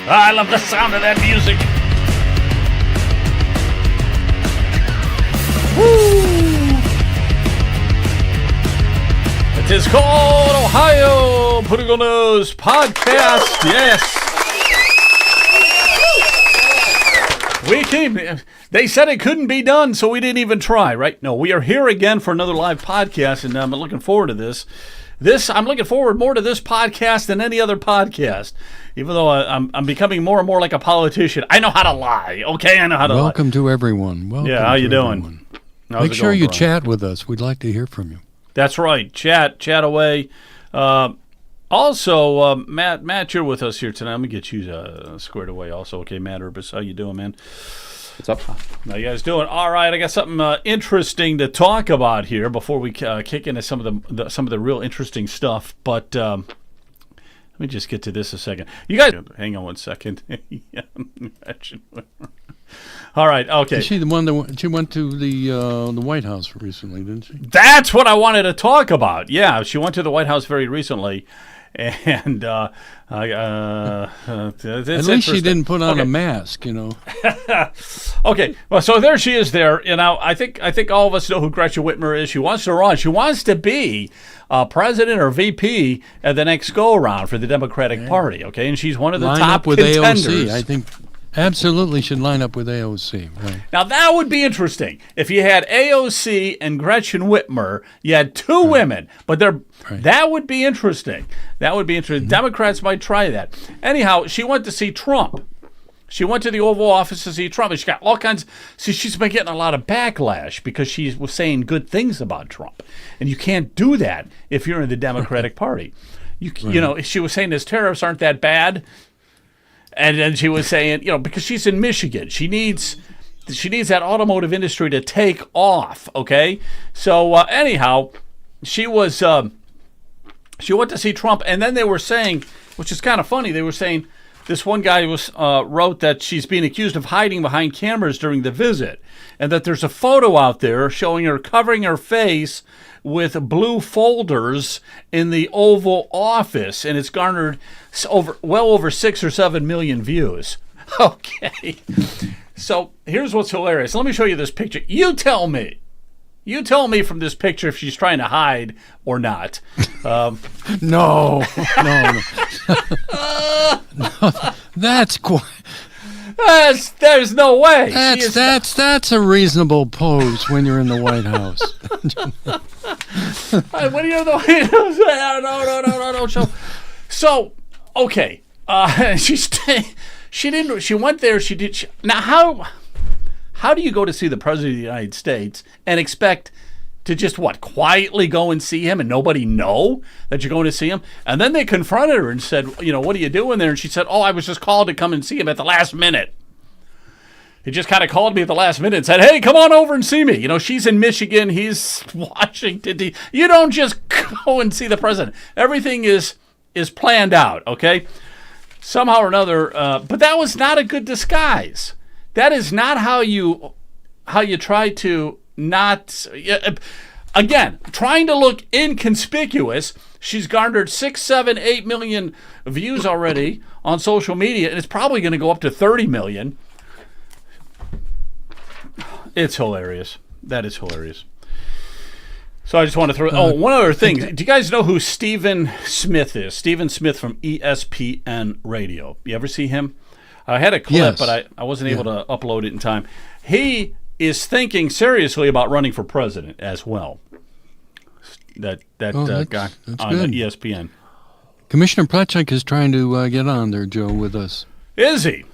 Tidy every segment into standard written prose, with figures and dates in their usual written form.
I love the sound of that music. Woo! It is called Ohio Political News Podcast. Yes. They said it couldn't be done, so we didn't even try, right? No, we are here again for another live podcast, and I'm looking forward to this. I'm looking forward more to this podcast than any other podcast, even though I'm becoming more and more like a politician. I know how to lie, okay? I know how to lie. Welcome to everyone. Welcome. Yeah, how you doing? Make sure you chat with us. We'd like to hear from you. That's right. Chat away. Also, Matt, you're with us here tonight. Let me get you squared away also. Okay, Matt Urbis, how you doing, man? What's up? How you guys doing? All right, I got something interesting to talk about here before we kick into some of the real interesting stuff. But let me just get to this a second. You guys, hang on one second. All right, okay. Is she the one that she went to the White House recently, didn't she? That's what I wanted to talk about. Yeah, she went to the White House very recently. And at least she didn't put on a mask, you know. Okay, well, so there she is there. You know, I think all of us know who Gretchen Whitmer is. She wants to run. She wants to be president or VP at the next go-around for the Democratic Party, okay? And she's one of the top contenders. AOC. I think absolutely should line up with AOC. Right. Now, that would be interesting. If you had AOC and Gretchen Whitmer, you had two women, but that would be interesting. That would be interesting. Mm-hmm. Democrats might try that. Anyhow, she went to see Trump. She went to the Oval Office to see Trump, and she got all kinds. See, she's been getting a lot of backlash because she was saying good things about Trump, and you can't do that if you're in the Democratic Party. You know, she was saying his tariffs aren't that bad, and then she was saying, you know, because she's in Michigan, she needs that automotive industry to take off. Okay, so anyhow, she was. She went to see Trump, and then they were saying, which is kind of funny, they were saying this one guy wrote that she's being accused of hiding behind cameras during the visit, and that there's a photo out there showing her covering her face with blue folders in the Oval Office, and it's garnered well over 6 or 7 million views. Okay, so here's what's hilarious. Let me show you this picture. You tell me from this picture if she's trying to hide or not. No. That's quite. There's no way. That's a reasonable pose when you're in the White House. When you're in the White House, no. So okay, she went there. Now how do you go to see the President of the United States and expect to just, quietly go and see him and nobody know that you're going to see him? And then they confronted her and said, you know, what are you doing there? And she said, I was just called to come and see him at the last minute. He just kind of called me at the last minute and said, hey, come on over and see me. You know, she's in Michigan. He's Washington. You don't just go and see the president. Everything is planned out, okay? Somehow or another. But that was not a good disguise. That is not how you try to not, again, trying to look inconspicuous. She's garnered 6, 7, 8 million views already on social media, and it's probably going to go up to 30 million. It's hilarious. That is hilarious. So I just want to throw, one other thing. Do you guys know who Stephen Smith is? Stephen Smith from ESPN Radio. You ever see him? I had a clip, but I wasn't able to upload it in time. He is thinking seriously about running for president as well. That guy on ESPN. Commissioner Placzek is trying to get on there, Joe, with us. Is he?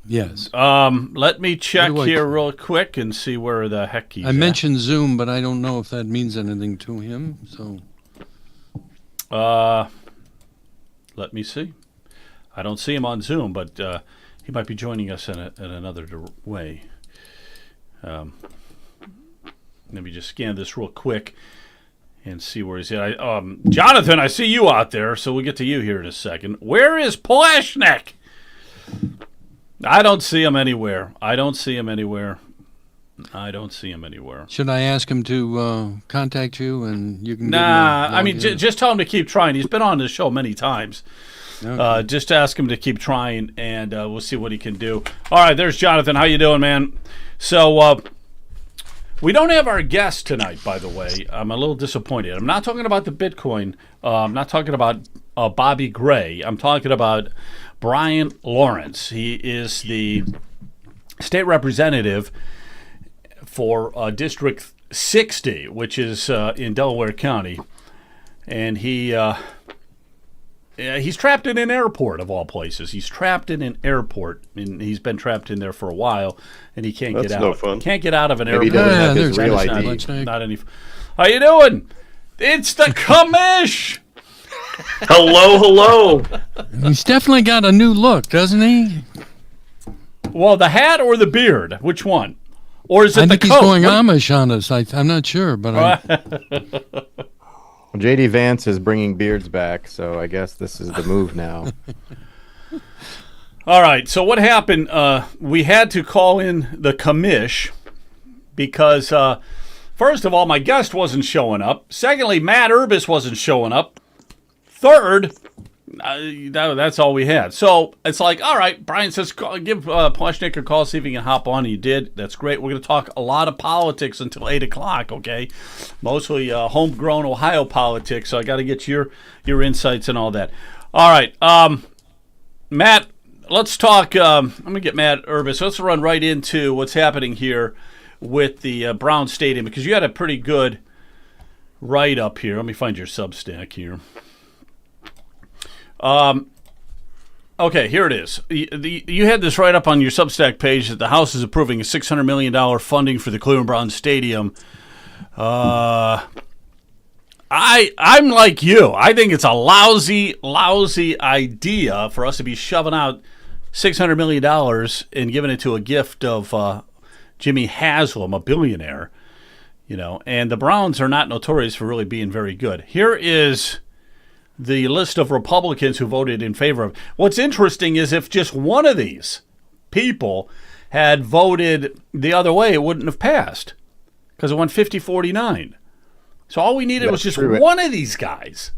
Yes. Let me check here real quick and see where the heck he's at. I mentioned Zoom, but I don't know if that means anything to him. So. Let me see. I don't see him on Zoom, but he might be joining us in another way. Let me just scan this real quick and see where he's at. Jonathan, I see you out there, so we'll get to you here in a second. Where is Polashnik? I don't see him anywhere. Should I ask him to contact you and you can? Nah, I mean, just tell him to keep trying. He's been on this show many times. Okay. Just ask him to keep trying, and we'll see what he can do. All right, there's Jonathan. How you doing, man? So we don't have our guest tonight, by the way. I'm a little disappointed. I'm not talking about the Bitcoin. I'm not talking about Bobby Gray. I'm talking about Brian Lorenz. He is the state representative for District 60, which is in Delaware County. And he's trapped in an airport, of all places. He's trapped in an airport, and he's been trapped in there for a while, and he can't get out. No fun. Can't get out of an Maybe he airport. doesn't have his there's real that. ID. Not any. How you doing? It's the commish. Hello. He's definitely got a new look, doesn't he? Well, the hat or the beard? Which one? Or is it I the think coat? he's going Amish on us. I'm not sure, but Well, J.D. Vance is bringing beards back, so I guess this is the move now. All right. So what happened? We had to call in the commish because, first of all, my guest wasn't showing up. Secondly, Matt Urbis wasn't showing up. Third, that's all we had. So it's like, all right, Brian says, give Pleshnik a call, see if he can hop on. He did. That's great. We're going to talk a lot of politics until 8 o'clock, okay? Mostly homegrown Ohio politics, so I got to get your insights and all that. All right, Matt, let's talk. I'm going to get Matt Urbis. Let's run right into what's happening here with the Brown Stadium, because you had a pretty good write-up here. Let me find your Substack here. Okay, here it is. You had this right up on your Substack page that the House is approving a $600 million funding for the Cleveland Browns Stadium. I'm like you. I think it's a lousy idea for us to be shoving out $600 million and giving it to a gift of Jimmy Haslam, a billionaire. And the Browns are not notorious for really being very good. Here is the list of Republicans who voted in favor of. What's interesting is if just one of these people had voted the other way, it wouldn't have passed because it went 50-49. So all we needed was just one of these guys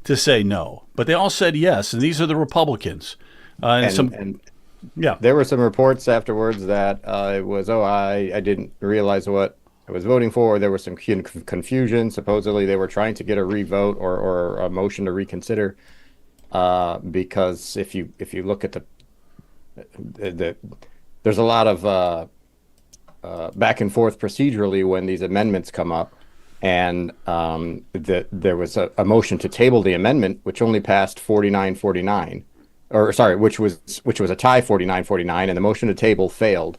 to say no. But they all said yes, and these are the Republicans. There were some reports afterwards that it was, I didn't realize what I was voting for. There was some confusion. Supposedly they were trying to get a revote or a motion to reconsider because if you look at there's a lot of back and forth procedurally when these amendments come up, and there was a motion to table the amendment which only passed 49-49, which was a tie 49-49, and the motion to table failed.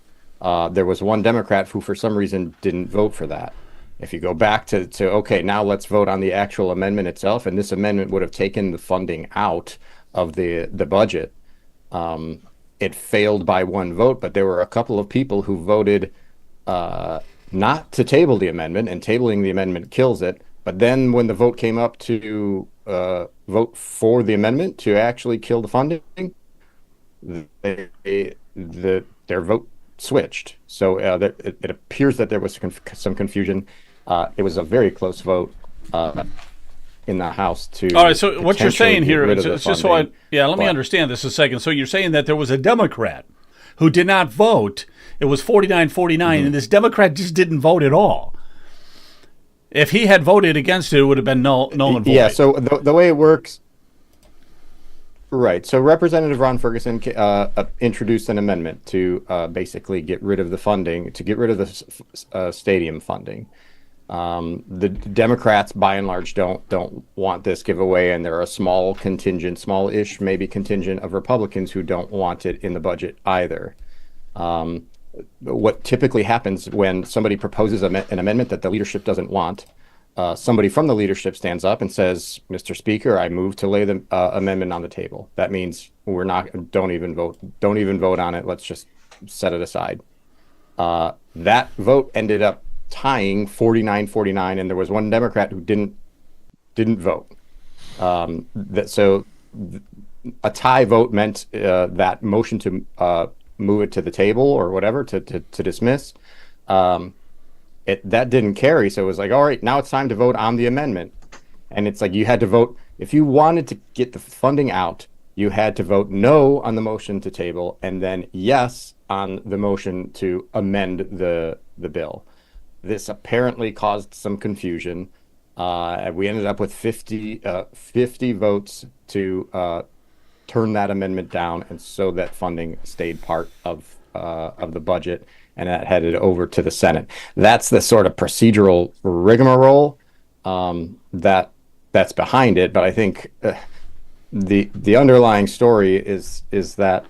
There was one Democrat who, for some reason, didn't vote for that. If you go back to okay, now let's vote on the actual amendment itself, and this amendment would have taken the funding out of the budget. It failed by one vote, but there were a couple of people who voted not to table the amendment, and tabling the amendment kills it. But then when the vote came up to vote for the amendment to actually kill the funding, their vote switched. So it appears that there was some confusion. It was a very close vote in the House to. All right. So what you're saying here is just so let me But understand this a second. So you're saying that there was a Democrat who did not vote. It was 49-49, and this Democrat just didn't vote at all. If he had voted against it, it would have been null and void. Yeah. So the way it works. Right. So Representative Ron Ferguson introduced an amendment to basically get rid of the funding, to get rid of the stadium funding. The Democrats, by and large, don't want this giveaway, and there are a small-ish maybe contingent of Republicans who don't want it in the budget either. What typically happens when somebody proposes an amendment that the leadership doesn't want, somebody from the leadership stands up and says, "Mr. Speaker, I move to lay the amendment on the table." That means don't even vote on it. Let's just set it aside. That vote ended up tying 49-49, and there was one Democrat who didn't vote. So a tie vote meant that motion to move it to the table or whatever to dismiss. That didn't carry, so it was like, all right, now it's time to vote on the amendment. And it's like you had to vote. If you wanted to get the funding out, you had to vote no on the motion to table and then yes on the motion to amend the bill. This apparently caused some confusion. We ended up with 50 votes to turn that amendment down, and so that funding stayed part of the budget, and that headed over to the Senate. That's the sort of procedural rigmarole that's behind it. But I think the underlying story is that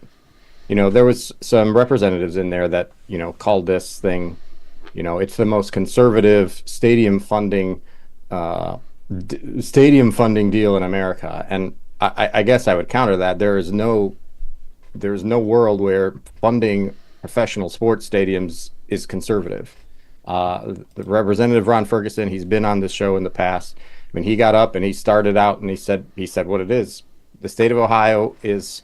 there was some representatives in there that called this thing, it's the most conservative stadium funding deal in America, and I guess I would counter that. There's no world where funding professional sports stadiums is conservative. The Representative Ron Ferguson, he's been on this show in the past. I mean, he got up and he started out and he said what it is. The state of Ohio is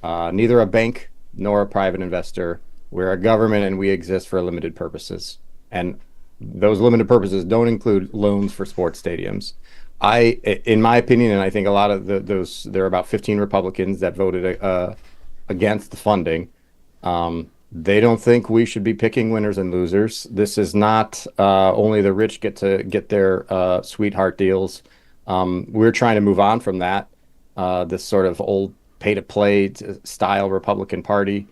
neither a bank nor a private investor. We're a government and we exist for limited purposes. And those limited purposes don't include loans for sports stadiums. In my opinion, and I think a lot of there are about 15 Republicans that voted against the funding. They don't think we should be picking winners and losers. This is not only the rich get to get their sweetheart deals. We're trying to move on from that. This sort of old pay-to-play style Republican Party.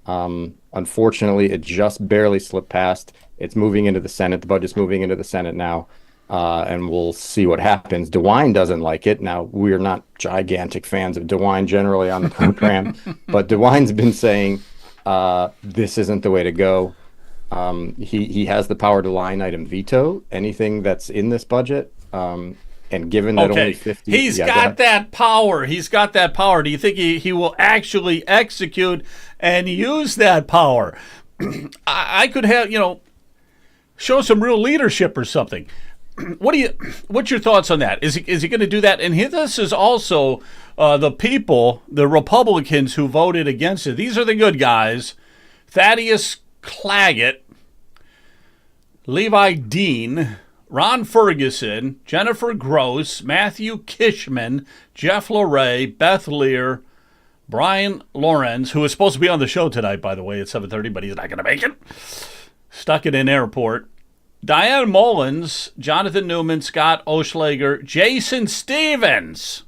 Unfortunately, it just barely slipped past. It's moving into the Senate. The budget's moving into the Senate now. And we'll see what happens. DeWine doesn't like it. Now, we're not gigantic fans of DeWine generally on the program, but DeWine's been saying this isn't the way to go. He has the power to line item veto anything that's in this budget. And given that only 50... He's got that power. He's got that power. Do you think he will actually execute and use that power? I could have, show some real leadership or something. What's your thoughts on that? Is he going to do that? And this is also the Republicans who voted against it. These are the good guys: Thaddeus Claggett, Levi Dean, Ron Ferguson, Jennifer Gross, Matthew Kishman, Jeff Luray, Beth Lear, Brian Lorenz, who is supposed to be on the show tonight, by the way, at 7:30, but he's not going to make it. Stuck in an airport. Diane Mullins, Jonathan Newman, Scott Oschlager, Jason Stevens,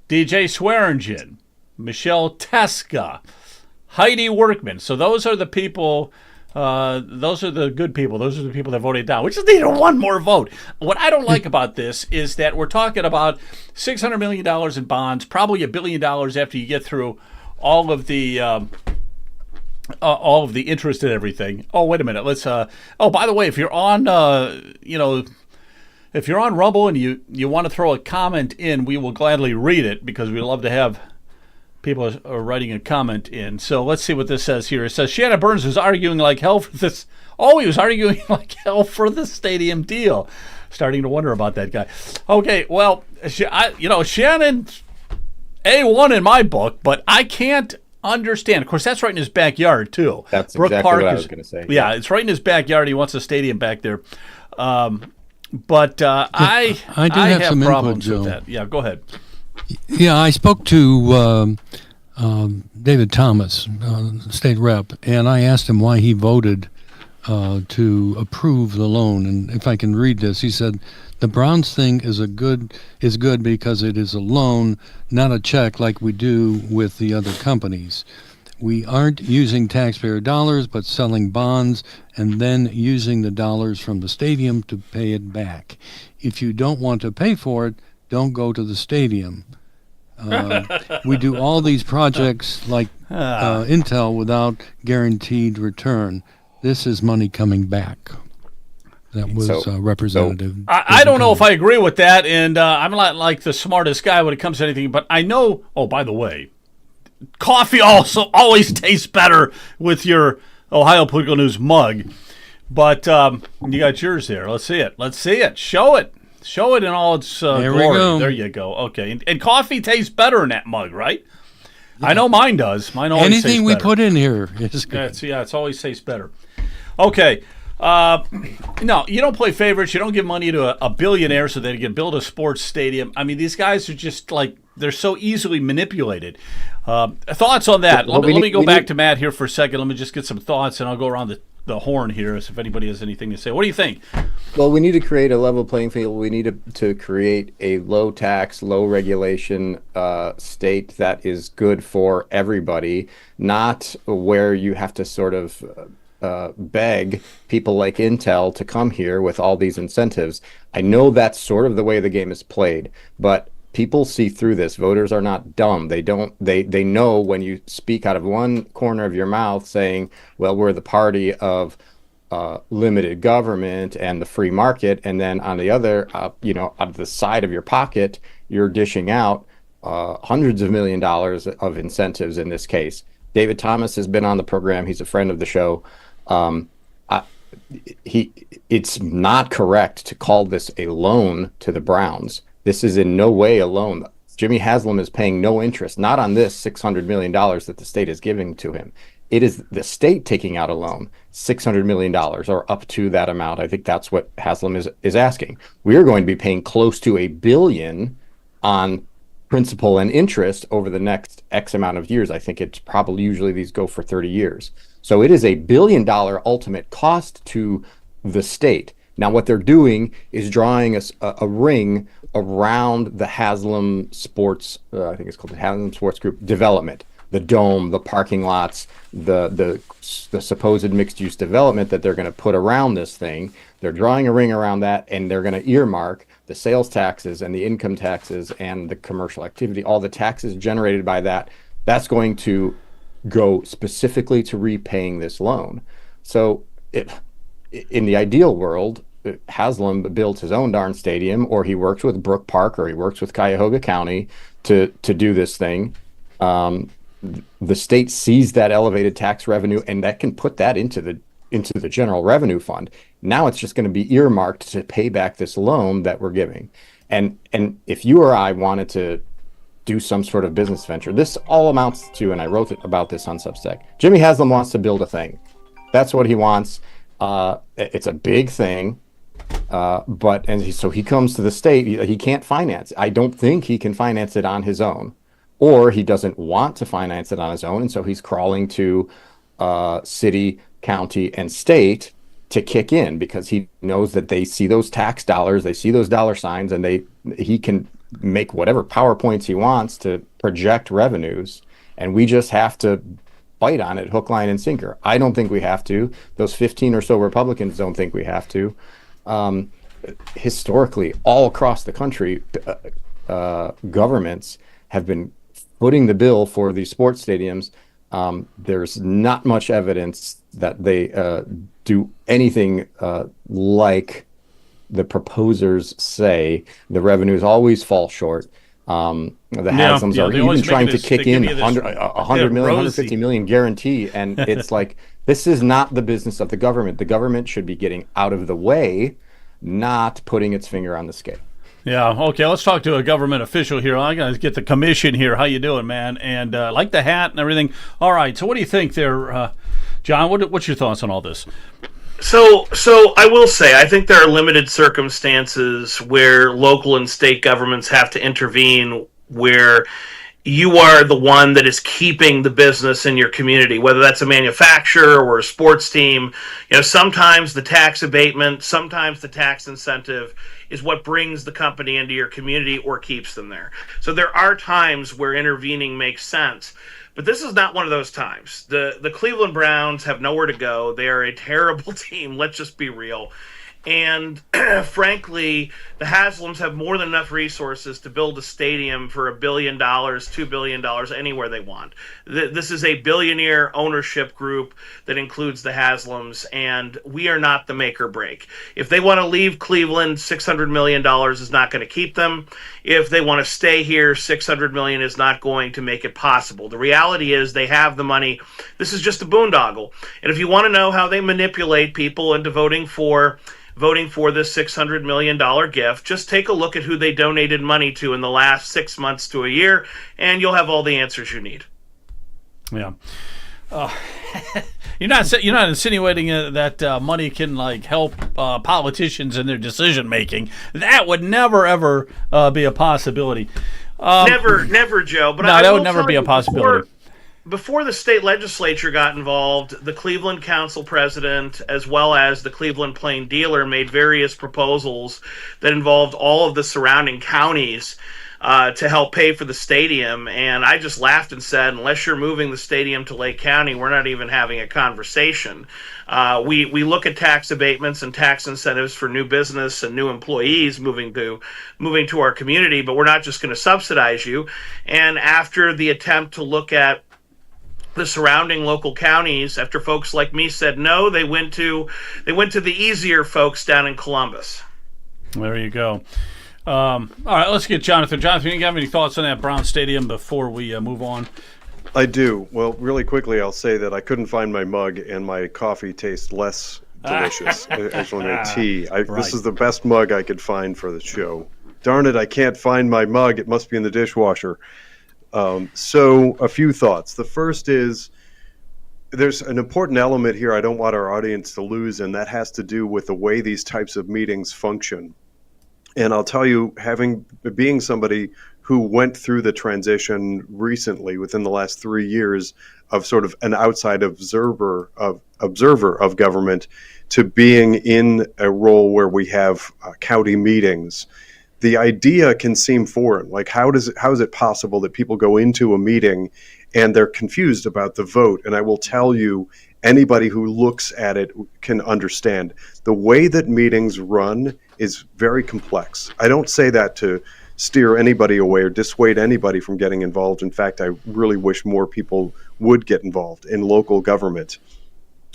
DJ Swearingen, Michelle Teska, Heidi Workman. So those are the people, those are the good people. Those are the people that voted down. We just needed one more vote. What I don't like about this is that we're talking about $600 million in bonds, probably $1 billion after you get through all of the interest and everything. Oh, wait a minute. Let's. By the way, if you're on, if you're on Rumble and you want to throw a comment in, we will gladly read it because we love to have people writing a comment in. So let's see what this says here. It says Shannon Burns was arguing like hell for this. Oh, he was arguing like hell for the stadium deal. Starting to wonder about that guy. Okay, well, Shannon A1 in my book, but I can't understand. Of course, that's right in his backyard too. That's Brook exactly Park what I was going to say. Yeah, it's right in his backyard. He wants a stadium back there. I have some problems input, with Joe. that. Yeah, go ahead. Yeah, I spoke to David Thomas, state rep, and I asked him why he voted to approve the loan. And if I can read this, he said, "The Browns thing is good because it is a loan, not a check like we do with the other companies. We aren't using taxpayer dollars, but selling bonds and then using the dollars from the stadium to pay it back. If you don't want to pay for it, don't go to the stadium. We do all these projects like Intel without guaranteed return. This is money coming back." That was Representative. I don't know if I agree with that, and I'm not like the smartest guy when it comes to anything, but I know, by the way, coffee also always tastes better with your Ohio Political News mug. But you got yours there. Let's see it. Show it. Show it in all its there glory. We go. There you go. Okay. And coffee tastes better in that mug, right? Yeah. I know mine does. Mine always tastes better. Anything we put in here is good. It's always tastes better. Okay. No, you don't play favorites. You don't give money to a billionaire so they can build a sports stadium. I mean, these guys are just like, they're so easily manipulated. Thoughts on that? Let me go back to Matt here for a second. Let me just get some thoughts, and I'll go around the horn here if anybody has anything to say. What do you think? Well, we need to create a level playing field. We need to create a low tax, low regulation state that is good for everybody, not where you have to sort of beg people like Intel to come here with all these incentives. I know that's sort of the way the game is played, but people see through this. Voters are not dumb. They know when you speak out of one corner of your mouth saying, well, we're the party of limited government and the free market, and then on the other, out of the side of your pocket, you're dishing out hundreds of $1 million of incentives in this case. David Thomas has been on the program. He's a friend of the show. It's not correct to call this a loan to the Browns. This is in no way a loan. Jimmy Haslam is paying no interest, not on this $600 million that the state is giving to him. It is the state taking out a loan, $600 million or up to that amount. I think that's what Haslam is asking. We are going to be paying close to $1 billion on principal and interest over the next X amount of years. I think it's probably usually these go for 30 years. So it is $1 billion ultimate cost to the state. Now, what they're doing is drawing a ring around the Haslam Sports, I think it's called the Haslam Sports Group development, the dome, the parking lots, the supposed mixed-use development that they're going to put around this thing. They're drawing a ring around that, and they're going to earmark the sales taxes and the income taxes and the commercial activity, all the taxes generated by that. That's going to go specifically to repaying this loan. So in the ideal world, Haslam builds his own darn stadium, or he works with Brook Park, or he works with Cuyahoga County to do this thing. The state sees that elevated tax revenue, and that can put that into the general revenue fund. Now it's just going to be earmarked to pay back this loan that we're giving. And if you or I wanted to do some sort of business venture, this all amounts to, and I wrote about this on Substack, Jimmy Haslam wants to build a thing. That's what he wants. It's a big thing. So he comes to the state, he can't finance it. I don't think he can finance it on his own, or he doesn't want to finance it on his own. And so he's crawling to city, county, and state to kick in, because he knows that they see those tax dollars, they see those dollar signs, and he can make whatever PowerPoints he wants to project revenues. And we just have to bite on it, hook, line, and sinker. I don't think we have to. Those 15 or so Republicans don't think we have to. Historically, all across the country, governments have been footing the bill for these sports stadiums. There's not much evidence that they do anything like the proposers say. The revenues always fall short. The Haslams are even trying to kick in $100 million, $150 million guarantee, and it's like, this is not the business of the government. The government should be getting out of the way, not putting its finger on the scale. Yeah, okay, let's talk to a government official here. I got to get the commission here. How you doing, man? And like the hat and everything. All right, so what do you think there, John? What's your thoughts on all this? So I will say, I think there are limited circumstances where local and state governments have to intervene, where you are the one that is keeping the business in your community, whether that's a manufacturer or a sports team. Sometimes the tax abatement, sometimes the tax incentive is what brings the company into your community or keeps them there. So there are times where intervening makes sense. But this is not one of those times. The Cleveland Browns have nowhere to go. They are a terrible team. Let's just be real. And frankly, the Haslams have more than enough resources to build a stadium for $1 billion, $2 billion, anywhere they want. This is a billionaire ownership group that includes the Haslams, and we are not the make or break. If they want to leave Cleveland, $600 million is not going to keep them. If they want to stay here, $600 million is not going to make it possible. The reality is they have the money. This is just a boondoggle. And if you want to know how they manipulate people into voting for this $600 million gift, just take a look at who they donated money to in the last 6 months to a year, and you'll have all the answers you need. Yeah. You're not insinuating that money can like help politicians in their decision making. That would never ever be a possibility. Never, Joe. But no, I that will would never tell be a you, possibility. Before the state legislature got involved, the Cleveland Council president, as well as the Cleveland Plain Dealer, made various proposals that involved all of the surrounding counties to help pay for the stadium. And I just laughed and said, unless you're moving the stadium to Lake County, we're not even having a conversation. We look at tax abatements and tax incentives for new business and new employees moving to our community, but we're not just going to subsidize you. And after the attempt to look at the surrounding local counties, after folks like me said no, they went to the easier folks down in Columbus. There you go. All right, let's get Jonathan. Jonathan, you have any thoughts on that Brown Stadium before we move on? I do. Well, really quickly, I'll say that I couldn't find my mug, and my coffee tastes less delicious. Actually, my tea. This is the best mug I could find for the show. Darn it, I can't find my mug. It must be in the dishwasher. So a few thoughts. The first is there's an important element here I don't want our audience to lose, and that has to do with the way these types of meetings function. And I'll tell you, being somebody who went through the transition recently within the last 3 years of sort of an outside observer of government to being in a role where we have county meetings, the idea can seem foreign. Like, how is it possible that people go into a meeting and they're confused about the vote? And I will tell you, anybody who looks at it can understand. The way that meetings run is very complex. I don't say that to steer anybody away or dissuade anybody from getting involved. In fact, I really wish more people would get involved in local government.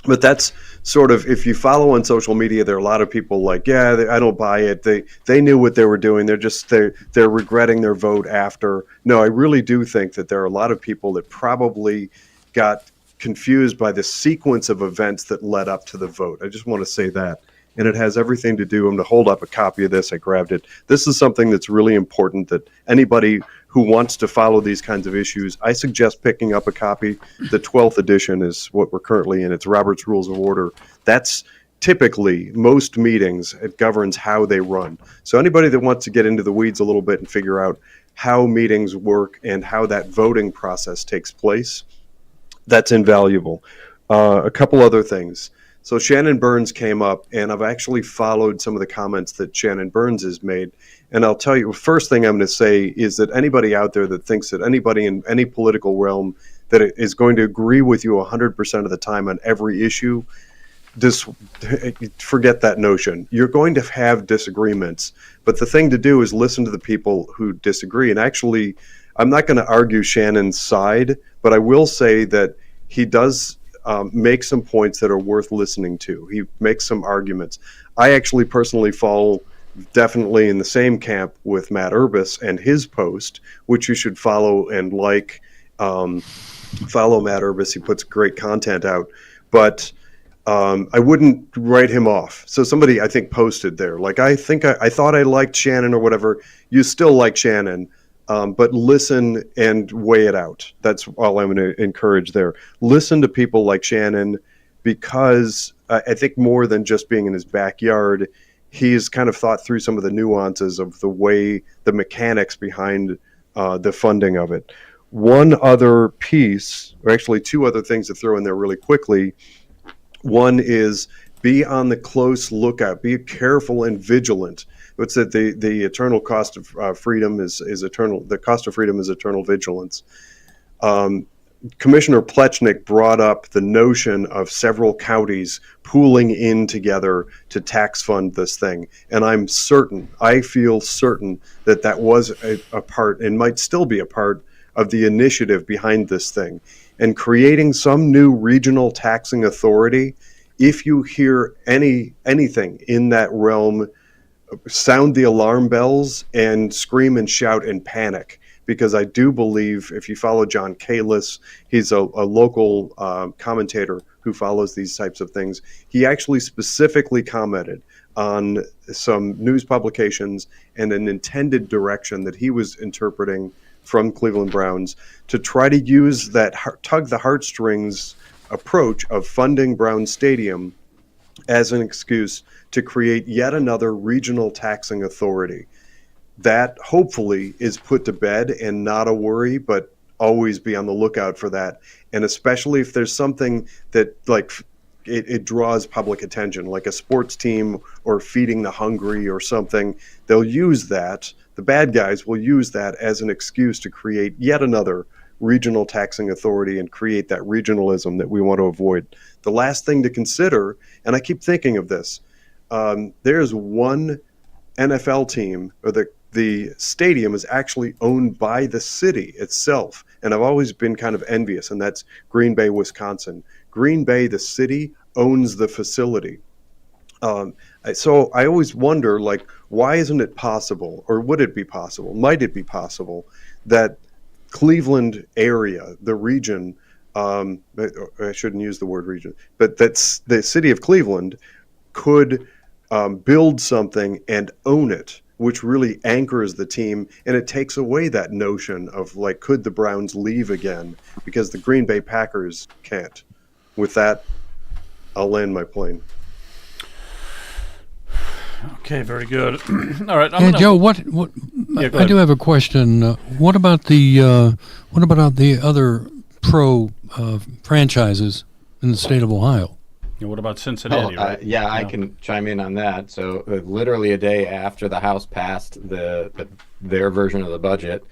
But that's sort of, if you follow on social media, there are a lot of people like, I don't buy it. They knew what they were doing. They're regretting their vote after. No, I really do think that there are a lot of people that probably got confused by the sequence of events that led up to the vote. I just want to say that. And it has everything to do, I'm going to hold up a copy of this. I grabbed it. This is something that's really important that anybody who wants to follow these kinds of issues, I suggest picking up a copy. The 12th edition is what we're currently in. It's Robert's Rules of Order. That's typically most meetings. It governs how they run. So anybody that wants to get into the weeds a little bit and figure out how meetings work and how that voting process takes place, that's invaluable. A couple other things. So Shannon Burns came up, and I've actually followed some of the comments that Shannon Burns has made. And I'll tell you, first thing I'm going to say is that anybody out there that thinks that anybody in any political realm that is going to agree with you 100% of the time on every issue, just forget that notion. You're going to have disagreements, but the thing to do is listen to the people who disagree. And actually, I'm not going to argue Shannon's side, but I will say that he does make some points that are worth listening to. He makes some arguments. I actually personally fall definitely in the same camp with Matt Urbis and his post, which you should follow and like. Follow Matt Urbis. He puts great content out. But I wouldn't write him off. So somebody, I think, posted there, like, I thought I liked Shannon or whatever. You still like Shannon. But listen and weigh it out. That's all I'm going to encourage there. Listen to people like Shannon, because I think more than just being in his backyard, he's kind of thought through some of the nuances of the way, the mechanics behind the funding of it. One other piece, or actually two other things to throw in there really quickly. One is be on the close lookout. Be careful and vigilant. It's that the eternal cost of freedom is eternal. The cost of freedom is eternal vigilance. Commissioner Plechnik brought up the notion of several counties pooling in together to tax fund this thing. And I feel certain that was a part, and might still be a part, of the initiative behind this thing. And creating some new regional taxing authority, if you hear anything in that realm, sound the alarm bells and scream and shout and panic, because I do believe, if you follow John Kalis, he's a local commentator who follows these types of things. He actually specifically commented on some news publications and an intended direction that he was interpreting from Cleveland Browns to try to use that tug the heartstrings approach of funding Brown Stadium as an excuse to create yet another regional taxing authority. That hopefully is put to bed and not a worry, but always be on the lookout for that. And especially if there's something that like it draws public attention, like a sports team or feeding the hungry or something, they'll use that. The bad guys will use that as an excuse to create yet another regional taxing authority and create that regionalism that we want to avoid. The last thing to consider, and I keep thinking of this, there's one NFL team, or the stadium is actually owned by the city itself. And I've always been kind of envious, and that's Green Bay, Wisconsin. Green Bay, the city, owns the facility. So I always wonder, like, why isn't it possible, or would it be possible, might it be possible, that Cleveland area, the region, I shouldn't use the word region, but that's the city of Cleveland could build something and own it, which really anchors the team, and it takes away that notion of, like, could the Browns leave again, because the Green Bay Packers can't. With that, I'll land my plane. Okay, very good. All right, Joe, what Yeah, go I do ahead. have a question. What about the other pro franchises in the state of Ohio? Yeah, what about Cincinnati? Right? I can chime in on that. So literally a day after the House passed their version of the budget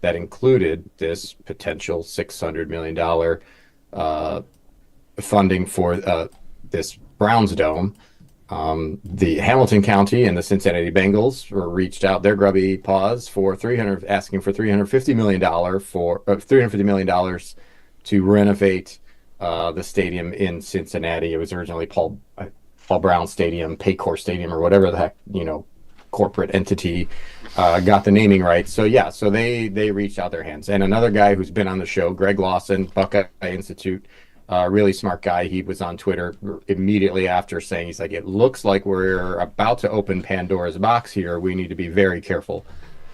that included this potential $600 million funding for this Browns Dome, the Hamilton County and the Cincinnati Bengals reached out their grubby paws for asking for $350 million to renovate the stadium in Cincinnati. It was originally Paul Brown Stadium, Paycor Stadium, or whatever the heck, corporate entity got the naming rights. So they reached out their hands. And another guy who's been on the show, Greg Lawson, Buckeye Institute, really smart guy. He was on Twitter immediately after saying, he's like, it looks like we're about to open Pandora's box here. We need to be very careful.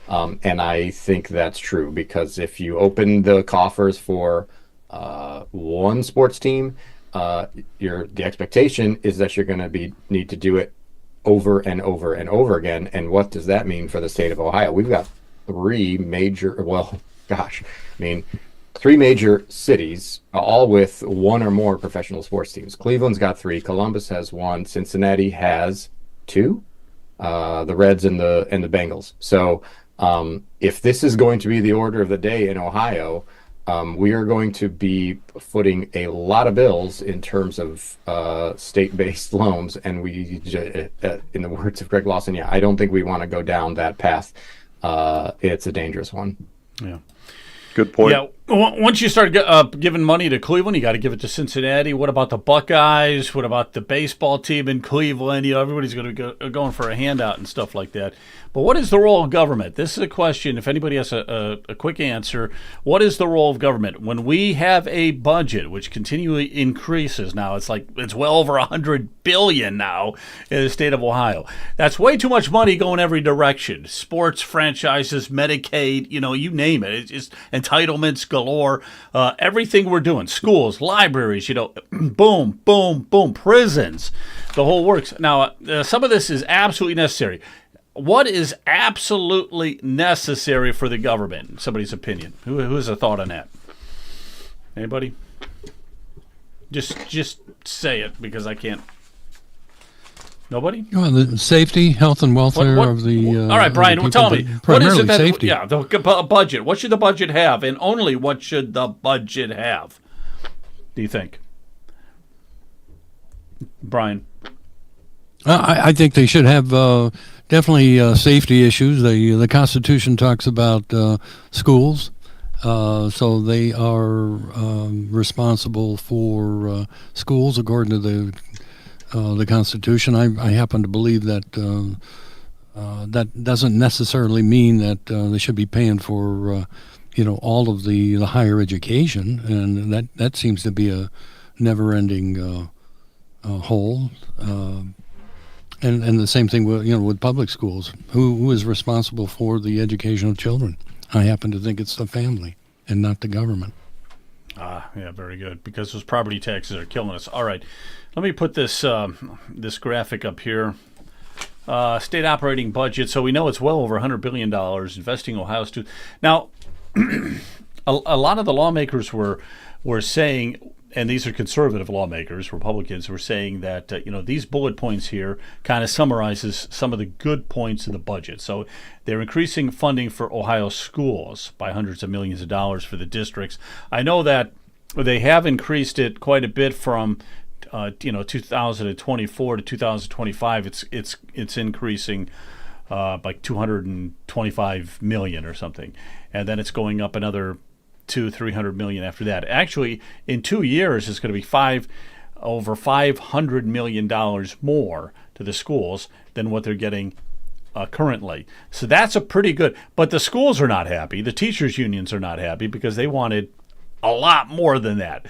And I think that's true, because if you open the coffers for one sports team, the expectation is that you're going to need to do it over and over and over again. And what does that mean for the state of Ohio? We've got three major cities, all with one or more professional sports teams. Cleveland's got 3, Columbus has 1, Cincinnati has 2, the Reds and the Bengals. So if this is going to be the order of the day in Ohio, we are going to be footing a lot of bills in terms of state-based loans, and we, in the words of Greg Lawson, I don't think we want to go down that path. It's a dangerous one. Yeah. Good point. Yeah, once you start giving money to Cleveland, you got to give it to Cincinnati. What about the Buckeyes? What about the baseball team in Cleveland? Everybody's going to be going for a handout and stuff like that. But what is the role of government? This is a question. If anybody has a quick answer, what is the role of government when we have a budget which continually increases? Now it's well over $100 billion now in the state of Ohio. That's way too much money going every direction. Sports franchises, Medicaid, you name it. It's just entitlements galore. Everything we're doing, schools, libraries, boom, boom, boom, prisons, the whole works. Now, some of this is absolutely necessary. What is absolutely necessary for the government, in somebody's opinion? Who has a thought on that? Anybody? Just say it, because I can't. Nobody? Well, the safety, health, and welfare of the. All right, Brian, tell me. What is it primarily that? Safety. Yeah, the budget. What should the budget have, and only what should the budget have? Do you think, Brian? I think they should have definitely safety issues. The Constitution talks about schools, so they are responsible for schools according to the Constitution. I happen to believe that that doesn't necessarily mean that they should be paying for all of the higher education, and that seems to be a never-ending hole. And the same thing with public schools. Who is responsible for the education of children? I happen to think it's the family and not the government. Yeah, very good. Because those property taxes are killing us. All right, let me put this this graphic up here. State operating budget. So we know it's well over $100 billion investing Ohio students. Now, a lot of the lawmakers were saying, and these are conservative lawmakers, Republicans, were saying that these bullet points here kind of summarizes some of the good points of the budget. So they're increasing funding for Ohio schools by hundreds of millions of dollars for the districts. I know that they have increased it quite a bit from 2024 to 2025. It's increasing like 225 million or something, and then it's going up another 300 million after that. Actually, in 2 years, it's going to be over $500 million more to the schools than what they're getting currently. So that's a pretty good. But the schools are not happy. The teachers' unions are not happy because they wanted a lot more than that.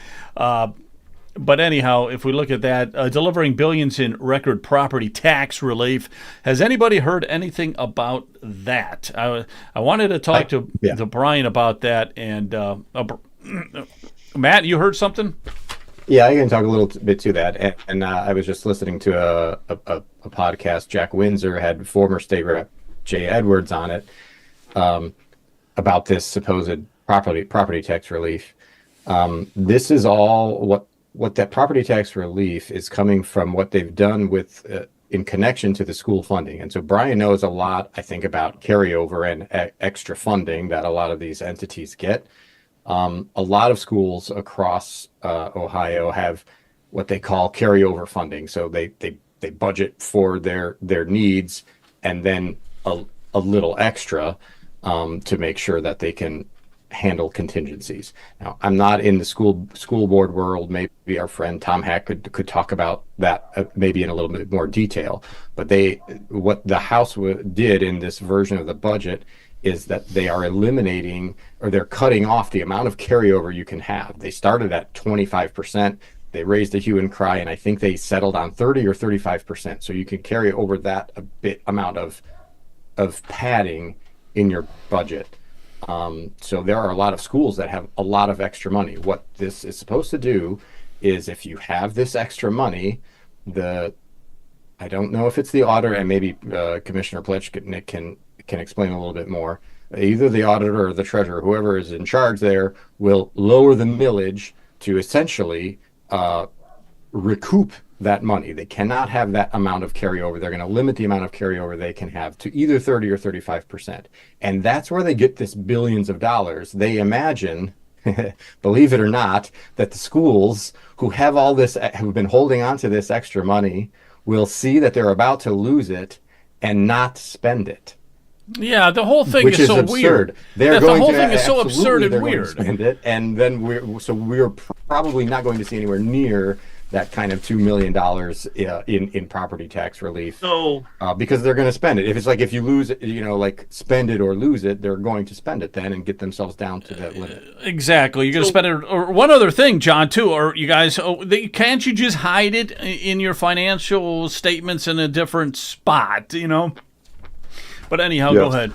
But anyhow, if we look at that, delivering billions in record property tax relief. Has anybody heard anything about that? I wanted to talk to Brian about that. And Matt, you heard something? Yeah, I can talk a little bit to that. And I was just listening to a podcast. Jack Windsor had former state rep Jay Edwards on it about this supposed property tax relief. This is all what that property tax relief is coming from what they've done with in connection to the school funding. And so Brian knows a lot, I think, about carryover and extra funding that a lot of these entities get. A lot of schools across Ohio have what they call carryover funding. So they budget for their needs and then a little extra to make sure that they can handle contingencies. Now, I'm not in the school board world. Maybe our friend Tom Hack could talk about that maybe in a little bit more detail. But what the House did in this version of the budget is that they are eliminating, or they're cutting off the amount of carryover you can have. They started at 25%. They raised a hue and cry, and I think they settled on 30 or 35%. So you can carry over that amount of padding in your budget. So there are a lot of schools that have a lot of extra money. What this is supposed to do is, if you have this extra money, I don't know if it's the auditor, and maybe Commissioner Nick can explain a little bit more. Either the auditor or the treasurer, whoever is in charge there, will lower the millage to essentially recoup that money. They cannot have that amount of carryover. They're going to limit the amount of carryover they can have to either 30 or 35%. And that's where they get this billions of dollars. They imagine, believe it or not, that the schools who have all this, who've been holding on to this extra money, will see that they're about to lose it and not spend it. Yeah, the whole thing is so absurd. Weird. The whole thing is so absurd and weird. Spend it, and then we're probably not going to see anywhere near that kind of $2 million in property tax relief. So because they're going to spend it. If you lose it, like spend it or lose it, they're going to spend it then and get themselves down to that limit. Exactly. You're going to spend it. Or one other thing, John, too, or you guys, can't you just hide it in your financial statements in a different spot, But anyhow, Go ahead.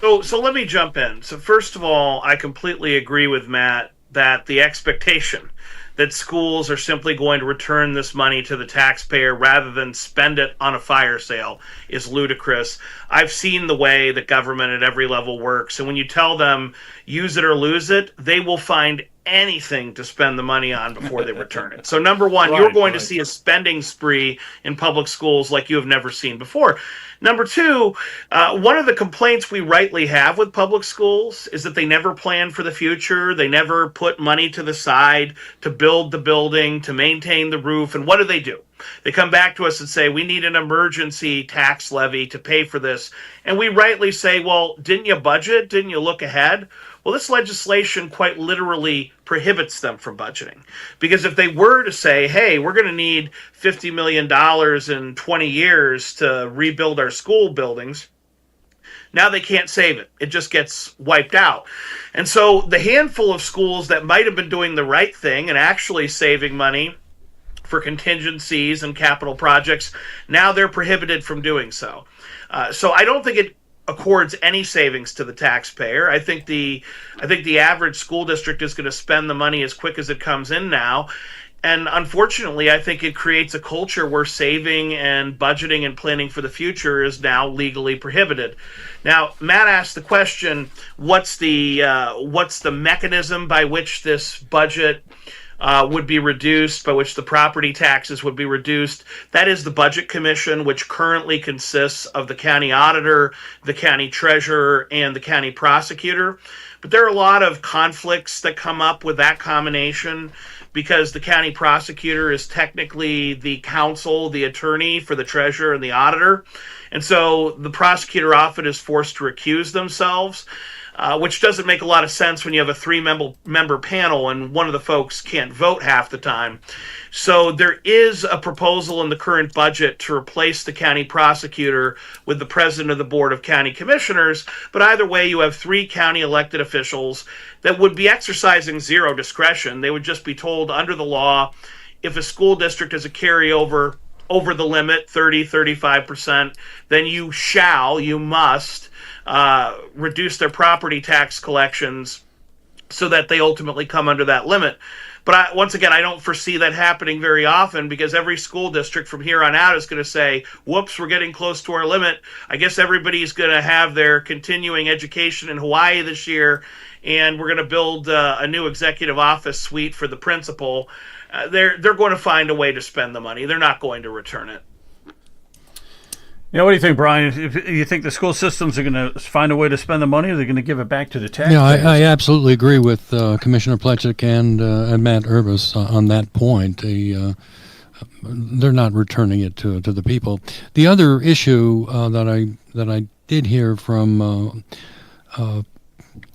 So let me jump in. So first of all, I completely agree with Matt that the expectation that schools are simply going to return this money to the taxpayer rather than spend it on a fire sale is ludicrous. I've seen the way that government at every level works, and when you tell them use it or lose it, they will find anything to spend the money on before they return it. So number one, you're going to see a spending spree in public schools like you have never seen before. Number two, one of the complaints we rightly have with public schools is that they never plan for the future. They never put money to the side to build the building, to maintain the roof. And what do? They come back to us and say, we need an emergency tax levy to pay for this. And we rightly say, well, didn't you budget? Didn't you look ahead? Well, this legislation quite literally prohibits them from budgeting. Because if they were to say, hey, we're going to need $50 million in 20 years to rebuild our school buildings, now they can't save it. It just gets wiped out. And so the handful of schools that might have been doing the right thing and actually saving money for contingencies and capital projects, now they're prohibited from doing so. So I don't think it accords any savings to the taxpayer. I think the average school district is going to spend the money as quick as it comes in now. And unfortunately, I think it creates a culture where saving and budgeting and planning for the future is now legally prohibited. Now, Matt asked the question, what's the mechanism by which this budget would be reduced, by which the property taxes would be reduced? That is the Budget Commission, which currently consists of the county auditor, the county treasurer, and the county prosecutor. But there are a lot of conflicts that come up with that combination, because the county prosecutor is technically the counsel, the attorney for the treasurer and the auditor. And so the prosecutor often is forced to recuse themselves, which doesn't make a lot of sense when you have a three-member panel and one of the folks can't vote half the time. So there is a proposal in the current budget to replace the county prosecutor with the president of the Board of County Commissioners. But either way, you have 3 county elected officials that would be exercising zero discretion. They would just be told under the law, if a school district has a carryover over the limit, 35%, then you must reduce their property tax collections so that they ultimately come under that limit. But once again, I don't foresee that happening very often, because every school district from here on out is going to say, whoops, we're getting close to our limit. I guess everybody's going to have their continuing education in Hawaii this year, and we're going to build a new executive office suite for the principal. They're going to find a way to spend the money. They're not going to return it. Yeah, what do you think, Brian? If you think the school systems are going to find a way to spend the money, or they're going to give it back to the taxpayers? Yeah, I absolutely agree with Commissioner Plechik and Matt Urbis on that point. They're not returning it to the people. The other issue that I did hear from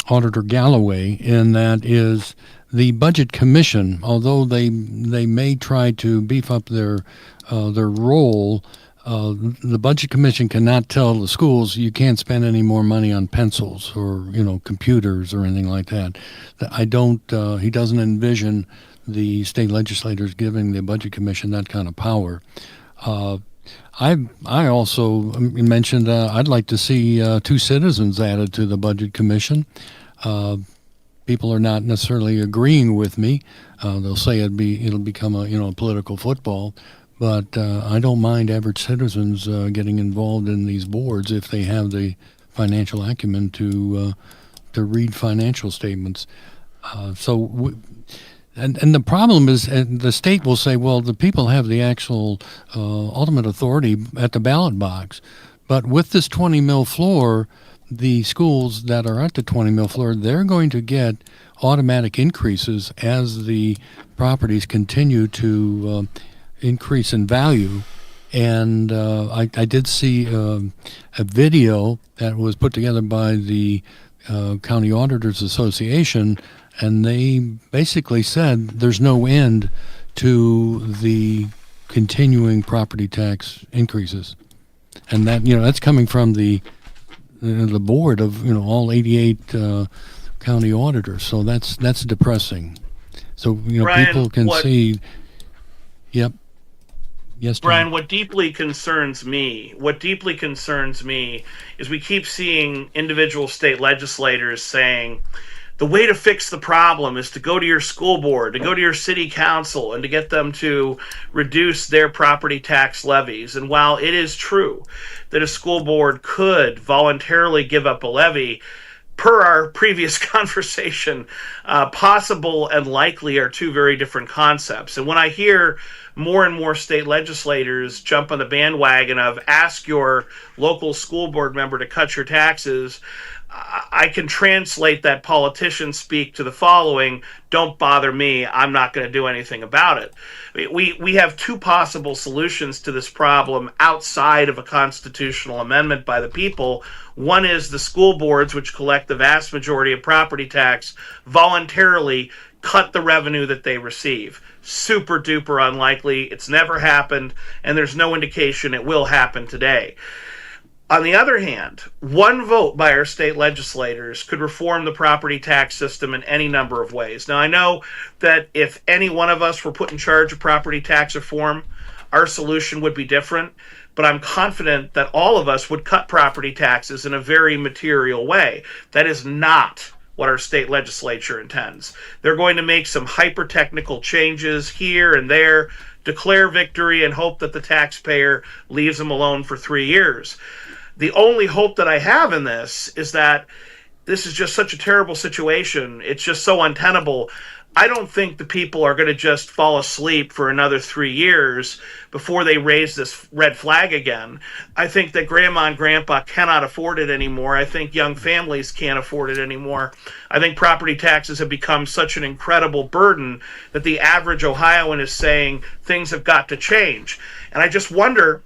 Auditor Galloway, and that is the Budget Commission. Although they may try to beef up their role, the Budget Commission cannot tell the schools you can't spend any more money on pencils or computers or anything like that. He doesn't envision the state legislators giving the Budget Commission that kind of power. I also mentioned I'd like to see 2 citizens added to the Budget Commission. People are not necessarily agreeing with me. They'll say it'll become a political football. But I don't mind average citizens getting involved in these boards if they have the financial acumen to read financial statements. And the problem is, and the state will say, well, the people have the actual ultimate authority at the ballot box. But with this 20 mil floor, the schools that are at the 20 mil floor, they're going to get automatic increases as the properties continue to increase in value. And I did see a video that was put together by the County Auditors Association, and they basically said there's no end to the continuing property tax increases, and that's coming from the board of all 88 county auditors. So that's depressing. So Brian, people can see. Yep. Yes, Tom. Brian, what deeply concerns me is we keep seeing individual state legislators saying the way to fix the problem is to go to your school board, to go to your city council, and to get them to reduce their property tax levies. And while it is true that a school board could voluntarily give up a levy, per our previous conversation, possible and likely are 2 very different concepts. And when I hear more and more state legislators jump on the bandwagon of ask your local school board member to cut your taxes, I can translate that politician speak to the following: don't bother me, I'm not going to do anything about it. We have 2 possible solutions to this problem outside of a constitutional amendment by the people. One is the school boards, which collect the vast majority of property tax, voluntarily cut the revenue that they receive. Super duper unlikely. It's never happened, and there's no indication it will happen today. On the other hand, 1 vote by our state legislators could reform the property tax system in any number of ways. Now, I know that if any one of us were put in charge of property tax reform, our solution would be different. but I'm confident that all of us would cut property taxes in a very material way. That is not what our state legislature intends. They're going to make some hyper-technical changes here and there, declare victory, and hope that the taxpayer leaves them alone for 3 years. The only hope that I have in this is that this is just such a terrible situation. It's just so untenable. I don't think the people are going to just fall asleep for another 3 years before they raise this red flag again. I think that grandma and grandpa cannot afford it anymore. I think young families can't afford it anymore. I think property taxes have become such an incredible burden that the average Ohioan is saying things have got to change. And I just wonder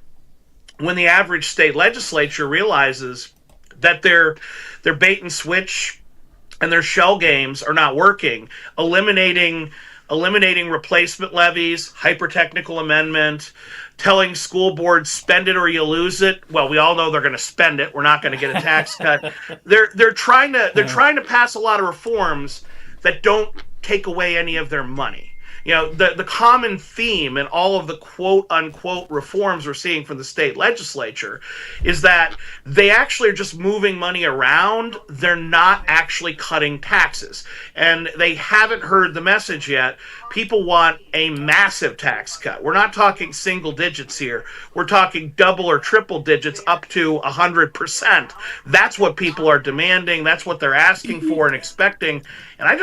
when the average state legislature realizes that their bait and switch and their shell games are not working, eliminating replacement levies, hyper-technical amendment, telling school boards spend it or you lose it. Well, we all know they're going to spend it. We're not going to get a tax cut. They're trying to pass a lot of reforms that don't take away any of their money. You know, the common theme in all of the quote-unquote reforms we're seeing from the state legislature is that they actually are just moving money around. They're not actually cutting taxes. And they haven't heard the message yet. People want a massive tax cut. We're not talking single digits here. We're talking double or triple digits up to 100%. That's what people are demanding. That's what they're asking for and expecting. And I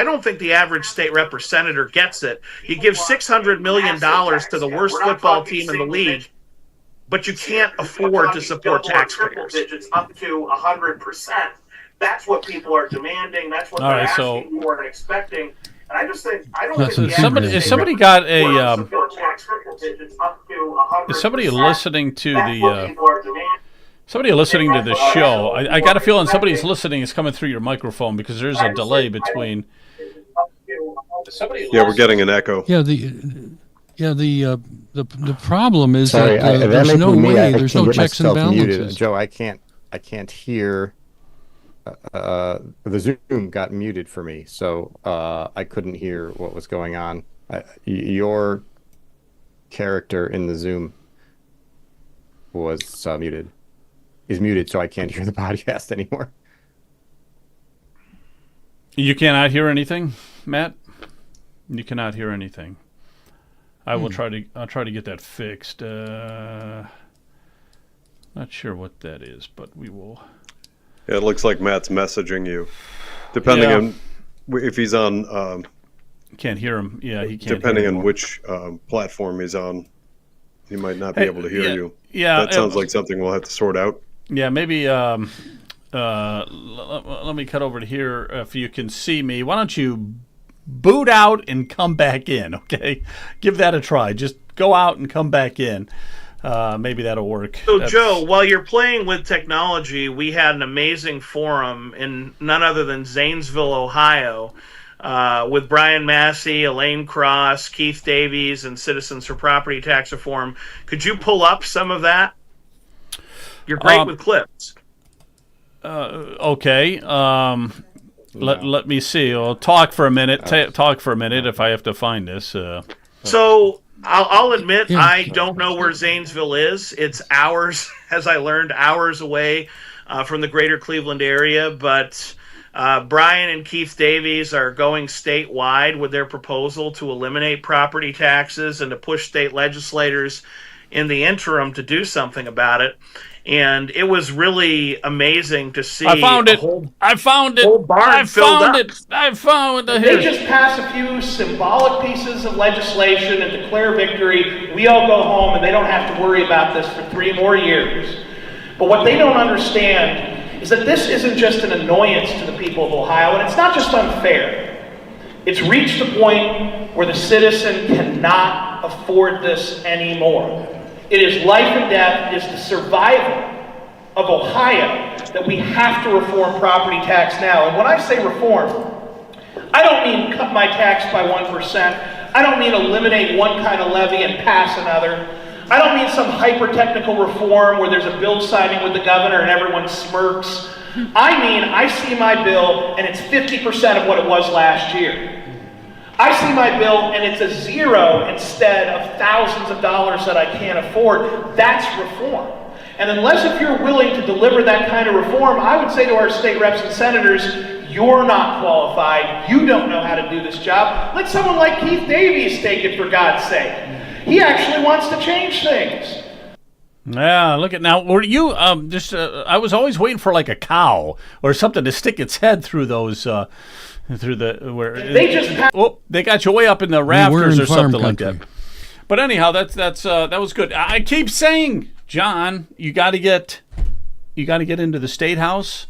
don't think the average state representative gets it. You give $600 million to the worst football team in the league, but you can't afford to support taxpayers. Digits up to 100%. That's what people are demanding. That's what they're asking for and expecting. And I just think somebody got a is somebody listening to the somebody listening to the show. I got a feeling somebody's listening is coming through your microphone because there's a delay between. Yeah, we're getting an echo. Yeah, the problem is that there's no way, there's no checks and balances. Muted. Joe, I can't hear. The Zoom got muted for me, so I couldn't hear what was going on. Your character in the Zoom was muted. Is muted, so I can't hear the podcast anymore. You cannot hear anything, Matt? You cannot hear anything. I'll try to get that fixed. Not sure what that is, but we will. Yeah, it looks like Matt's messaging you. Depending on if he's on can't hear him. Yeah, he can't. Depending on which platform he's on, he might not be able to hear you. Yeah, that sounds like something we'll have to sort out. Yeah, maybe. Let me cut over to here if you can see me. Why don't you boot out and come back in? Okay, give that a try. Just go out and come back in. Maybe that'll work. So, Joe, while you're playing with technology, we had an amazing forum in none other than Zanesville, Ohio, with Brian Massey, Elaine Cross, Keith Davies, and Citizens for Property Tax Reform. Could you pull up some of that? You're great with clips. Okay. Let me see. I'll talk for a minute. Talk for a minute if I have to find this. So I'll admit I don't know where Zanesville is. It's hours, as I learned, hours away from the greater Cleveland area. But Brian and Keith Davies are going statewide with their proposal to eliminate property taxes and to push state legislators in the interim to do something about it. And it was really amazing to see. I found it. I found it. I found it. They just pass a few symbolic pieces of legislation and declare victory. We all go home and they don't have to worry about this for 3 more years. But what they don't understand is that this isn't just an annoyance to the people of Ohio, and it's not just unfair. It's reached a point where the citizen cannot afford this anymore. It is life and death. It is the survival of Ohio that we have to reform property tax now. And when I say reform, I don't mean cut my tax by 1%. I don't mean eliminate one kind of levy and pass another. I don't mean some hyper-technical reform where there's a bill signing with the governor and everyone smirks. I mean, I see my bill and it's 50% of what it was last year. I see my bill and it's a zero instead of thousands of dollars that I can't afford. That's reform. And unless if you're willing to deliver that kind of reform, I would say to our state reps and senators, you're not qualified. You don't know how to do this job. Let someone like Keith Davies take it, for God's sake. He actually wants to change things. Yeah, look at now. Were you I was always waiting for like a cow or something to stick its head through those through the where they got you way up in the rafters or something like that. But anyhow, that was good. I keep saying, John, you got to get into the State House.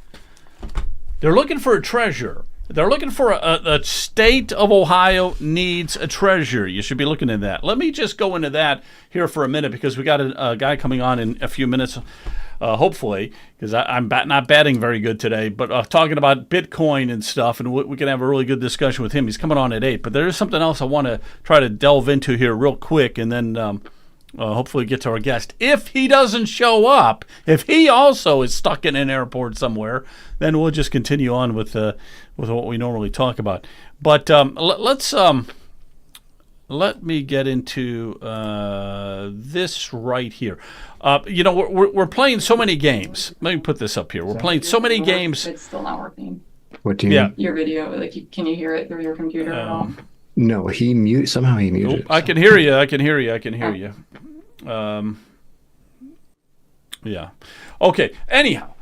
They're looking for a treasurer. They're looking for a state of Ohio needs a treasurer. You should be looking at that. Let me just go into that here for a minute because we got a guy coming on in a few minutes, hopefully, because I'm not batting very good today, but talking about Bitcoin and stuff, and we can have a really good discussion with him. He's coming on at 8, but there is something else I want to try to delve into here real quick, and then hopefully get to our guest. If he doesn't show up, if he also is stuck in an airport somewhere, then we'll just continue on with what we normally talk about. But let me get into this right here. We're playing so many games. Let me put this up here. We're playing so many games. It's still not working. What do you mean? Your video, can you hear it through your computer at all? No, somehow he muted. I can hear you. I can hear you. Yeah. Okay. Anyhow,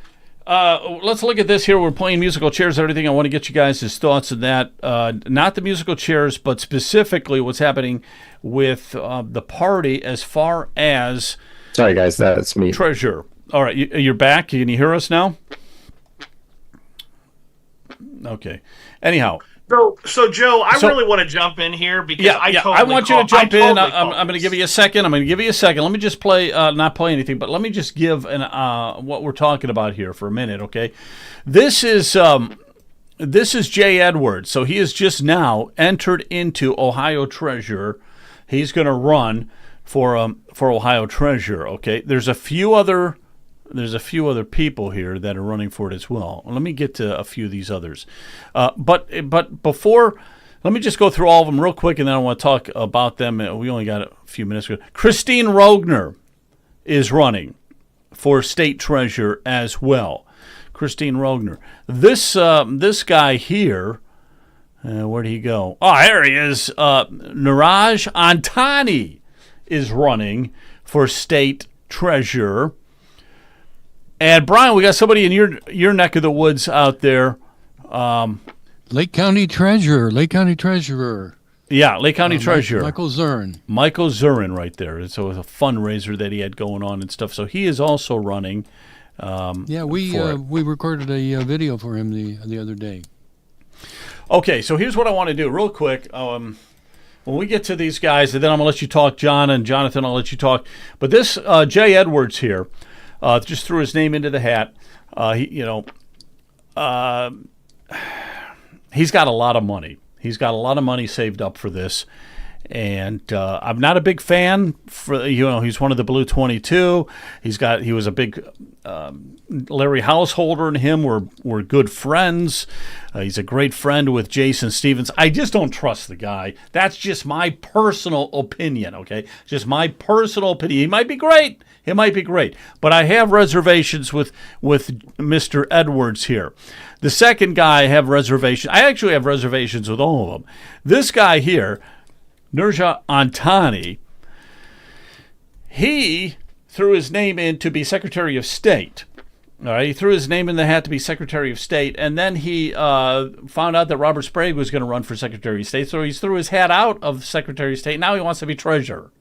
let's look at this here. We're playing musical chairs and everything. I want to get you guys' thoughts on that. Not the musical chairs, but specifically what's happening with the party as far as... Sorry, guys. That's me. Treasurer. All right. You're back. Can you hear us now? Okay. Anyhow... So Joe, I really want to jump in here because I want you to jump in. I'm going to give you a second. Let me just play, not play anything, but let me just give what we're talking about here for a minute, okay? This is Jay Edwards. So he has just now entered into Ohio Treasurer. He's going to run for Ohio Treasurer, okay? There's a few other people here that are running for it as well. Let me get to a few of these others. But before, let me just go through all of them real quick, and then I want to talk about them. We only got a few minutes. Christine Rogner is running for state treasurer as well. Christine Rogner. This guy here, where'd he go? Oh, there he is. Niraj Antani is running for state treasurer. And Brian, we got somebody in your neck of the woods out there. Lake County Treasurer. Yeah, Lake County Treasurer. Michael Zurin. Michael Zurin right there. So it's a fundraiser that he had going on and stuff. So he is also running. We recorded a video for him the other day. Okay, so here's what I want to do real quick. When we get to these guys, and then I'm going to let you talk, John, and Jonathan, I'll let you talk. But this Jay Edwards here, just threw his name into the hat. He's got a lot of money. He's got a lot of money saved up for this, and I'm not a big fan. He's one of the Blue 22. He was a big Larry Householder and him were good friends. He's a great friend with Jason Stevens. I just don't trust the guy. That's just my personal opinion. Okay, just my personal opinion. He might be great. But I have reservations with Mr. Edwards here. The second guy I have reservations. I actually have reservations with all of them. This guy here, Niraj Antani, he threw his name in to be Secretary of State. All right, he threw his name in the hat to be Secretary of State, and then he found out that Robert Sprague was going to run for Secretary of State, so he threw his hat out of Secretary of State. Now he wants to be Treasurer.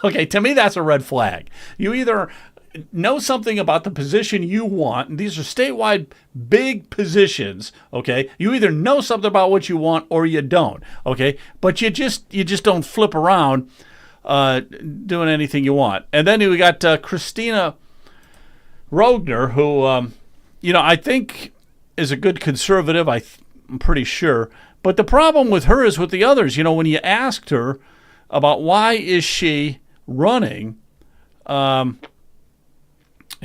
Okay, to me, that's a red flag. You either know something about the position you want, and these are statewide big positions, okay? You either know something about what you want or you don't, okay? But you just don't flip around doing anything you want. And then we got Christina Rogner, who, I think is a good conservative, I'm pretty sure. But the problem with her is with the others. When you asked her about why is she running,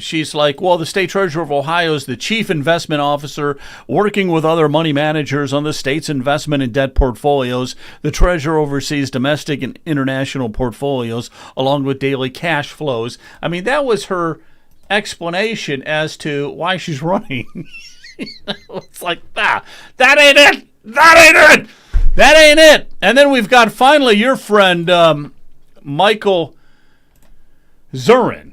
she's like, well, the state treasurer of Ohio is the chief investment officer working with other money managers on the state's investment and debt portfolios. The treasurer oversees domestic and international portfolios along with daily cash flows. I mean, that was her explanation as to why she's running. It's like, that ain't it. That ain't it. That ain't it. And then we've got finally your friend, Michael Zurin,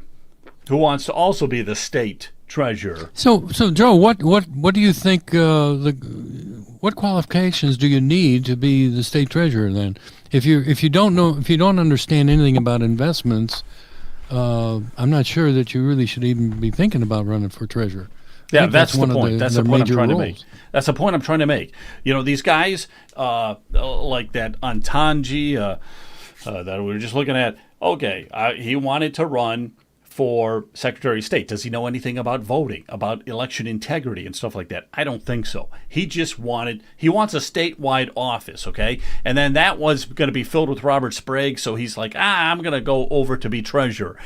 who wants to also be the state treasurer. So Joe, what do you think? What qualifications do you need to be the state treasurer? Then, if you don't understand anything about investments, I'm not sure that you really should even be thinking about running for treasurer. Yeah, that's the point. That's the point I'm trying to make. That's the point I'm trying to make. You know, these guys like that Antanji that we were just looking at. Okay, he wanted to run for Secretary of State. Does he know anything about voting, about election integrity and stuff like that? I don't think so. He wants a statewide office, okay? And then that was going to be filled with Robert Sprague, so he's like, I'm going to go over to be treasurer.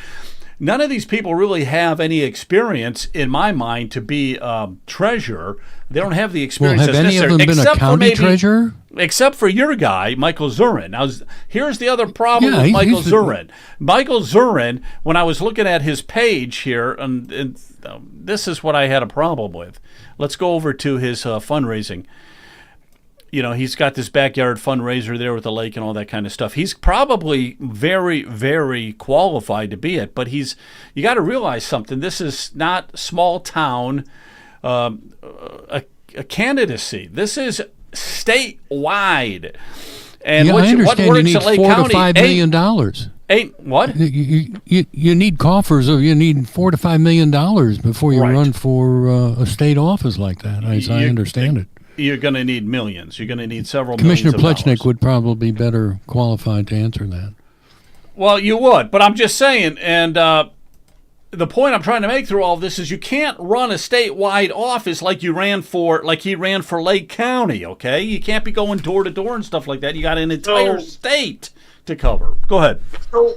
None of these people really have any experience, in my mind, to be treasurer. They don't have the experience have any necessary. Of them been a county treasurer? Except for your guy, Michael Zurin. Now, here's the other problem with Michael Zurin. Michael Zurin, when I was looking at his page here, and this is what I had a problem with. Let's go over to his fundraising. You know, he's got this backyard fundraiser there with the lake and all that kind of stuff. He's probably very, very qualified to be it, but you got to realize something. This is not small town a candidacy. This is statewide. And I understand what you works need at Lake $4 County to $5 million. Ain't what? You need coffers, or you need $4 to $5 million before you run for a state office like that. As I understand it. You're going to need millions. You're going to need several Commissioner millions of Plechnik dollars. would probably be better qualified to answer that. Well, you would, but I'm just saying, and the point I'm trying to make through all this is you can't run a statewide office like he ran for Lake County, okay? You can't be going door to door and stuff like that. You got an entire state to cover. Go ahead.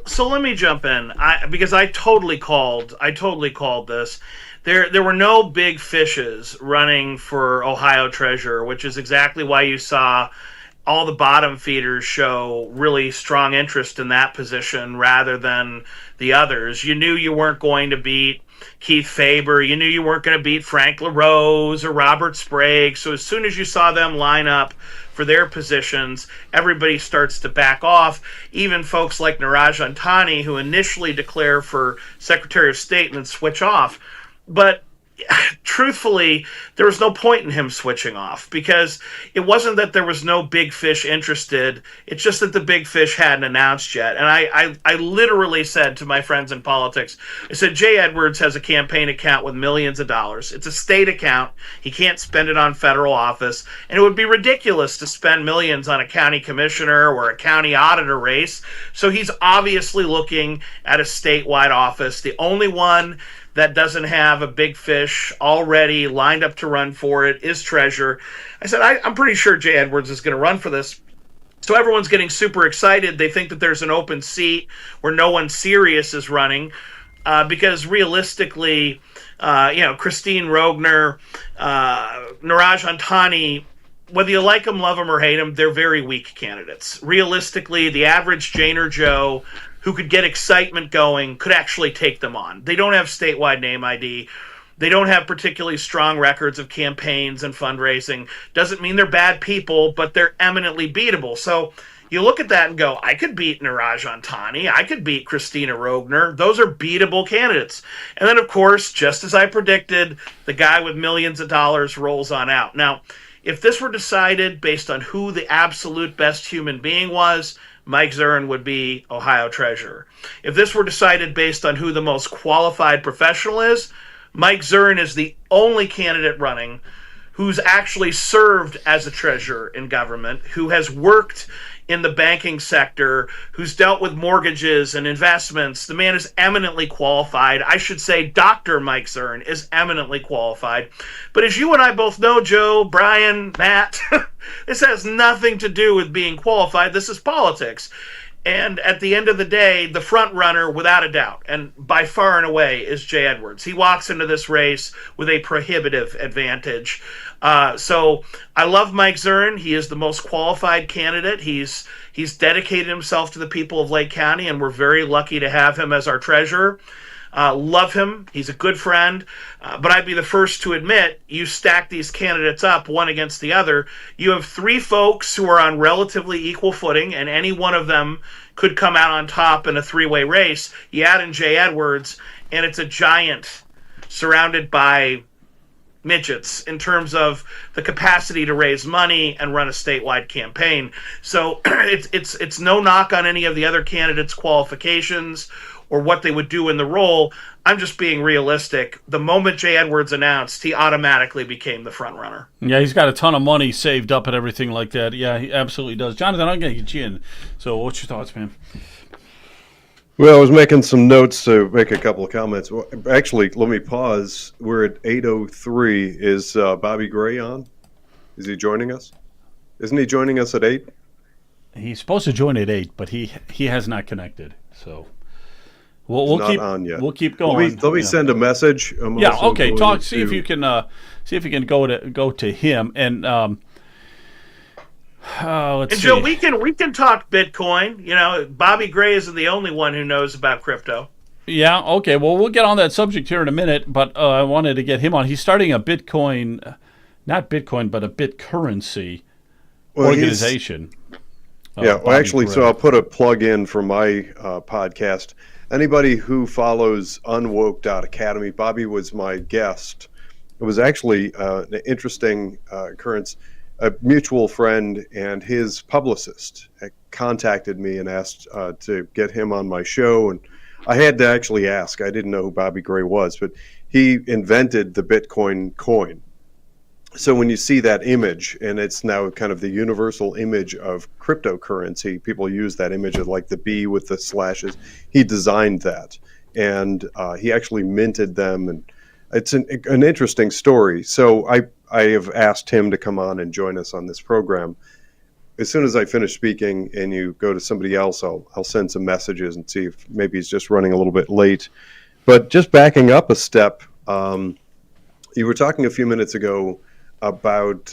So let me jump in, because I totally called this. There were no big fishes running for Ohio treasurer, which is exactly why you saw all the bottom feeders show really strong interest in that position rather than the others. You knew you weren't going to beat Keith Faber. You knew you weren't going to beat Frank LaRose or Robert Sprague. So as soon as you saw them line up for their positions, everybody starts to back off. Even folks like Niraj Antani, who initially declare for Secretary of State and then switch off. But truthfully, there was no point in him switching off, because it wasn't that there was no big fish interested. It's just that the big fish hadn't announced yet. And I literally said to my friends in politics, I said, Jay Edwards has a campaign account with millions of dollars. It's a state account. He can't spend it on federal office. And it would be ridiculous to spend millions on a county commissioner or a county auditor race. So he's obviously looking at a statewide office. The only one that doesn't have a big fish already lined up to run for it is treasurer. I said, I'm pretty sure Jay Edwards is going to run for this. So everyone's getting super excited. They think that there's an open seat where no one serious is running, because realistically, Christine Rogner, Niraj Antani, whether you like them, love them, or hate them, they're very weak candidates. Realistically, the average Jane or Joe who could get excitement going could actually take them on. They don't have statewide name ID. They don't have particularly strong records of campaigns and fundraising. Doesn't mean they're bad people, but they're eminently beatable. So you look at that and go, I could beat Niraj Antani. I could beat Christina Rogner. Those are beatable candidates. And then, of course, just as I predicted, the guy with millions of dollars rolls on out. Now, if this were decided based on who the absolute best human being was, Mike Zurin would be Ohio treasurer. If this were decided based on who the most qualified professional is, Mike Zurin is the only candidate running who's actually served as a treasurer in government, who has worked in the banking sector, who's dealt with mortgages and investments. The man is eminently qualified. I should say Dr. Mike Zurin is eminently qualified. But as you and I both know, Joe, Brian, Matt, this has nothing to do with being qualified. This is politics. And at the end of the day, the front runner, without a doubt, and by far and away, is Jay Edwards. He walks into this race with a prohibitive advantage. So I love Mike Zern. He is the most qualified candidate. He's dedicated himself to the people of Lake County, and we're very lucky to have him as our treasurer. Love him. He's a good friend. But I'd be the first to admit, you stack these candidates up one against the other. You have three folks who are on relatively equal footing, and any one of them could come out on top in a three-way race. You add in Jay Edwards, and it's a giant surrounded by midgets in terms of the capacity to raise money and run a statewide campaign. So it's no knock on any of the other candidates' qualifications or what they would do in the role. I'm just being realistic. The moment Jay Edwards announced, he automatically became the front runner. Yeah, he's got a ton of money saved up and everything like that. Yeah, he absolutely does. Jonathan, I'm going to get you in. So what's your thoughts, man? Well, I was making some notes to make a couple of comments. Well, actually, let me pause. We're at 8:03. Is Bobby Gray on? Is he joining us? Isn't he joining us at 8? He's supposed to join at 8, but he has not connected. So we'll not keep on yet. We'll keep going. Let me send a message. Yeah. Okay. Talk. See if you can go to him and. Let's and see. Joe, we can talk Bitcoin. You know, Bobby Gray isn't the only one who knows about crypto. Yeah, okay. Well, we'll get on that subject here in a minute, but I wanted to get him on. He's starting a Bitcoin, not Bitcoin, but a BitCurrency organization. Yeah, well, actually, so I'll put a plug in for my podcast. Anybody who follows unwoke.academy, Bobby was my guest. It was actually an interesting occurrence. A mutual friend and his publicist contacted me and asked to get him on my show. And I had to actually ask. I didn't know who Bobby Gray was, but he invented the Bitcoin coin. So when you see that image, and it's now kind of the universal image of cryptocurrency, people use that image of like the B with the slashes. He designed that, and he actually minted them, and it's an interesting story. So I have asked him to come on and join us on this program. As soon as I finish speaking and you go to somebody else, I'll send some messages and see if maybe he's just running a little bit late. But just backing up a step, you were talking a few minutes ago about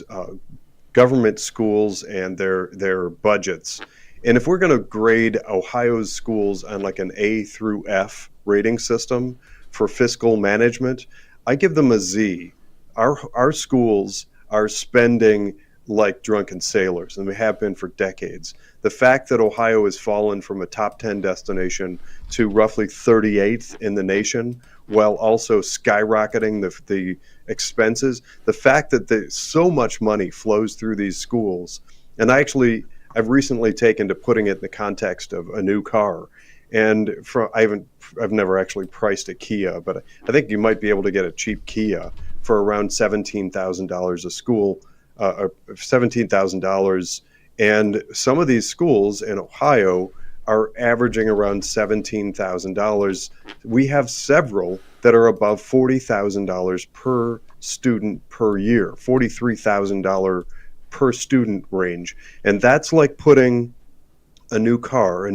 government schools and their budgets. And if we're going to grade Ohio's schools on like an A through F rating system for fiscal management, I give them a Z. Our schools are spending like drunken sailors, and we have been for decades. The fact that Ohio has fallen from a top 10 destination to roughly 38th in the nation, while also skyrocketing the expenses, the fact that so much money flows through these schools, and I've recently taken to putting it in the context of a new car. And I've never actually priced a Kia, but I think you might be able to get a cheap Kia for around $17,000 a school, $17,000. And some of these schools in Ohio are averaging around $17,000. We have several that are above $40,000 per student per year, $43,000 per student range. And that's like putting a new car,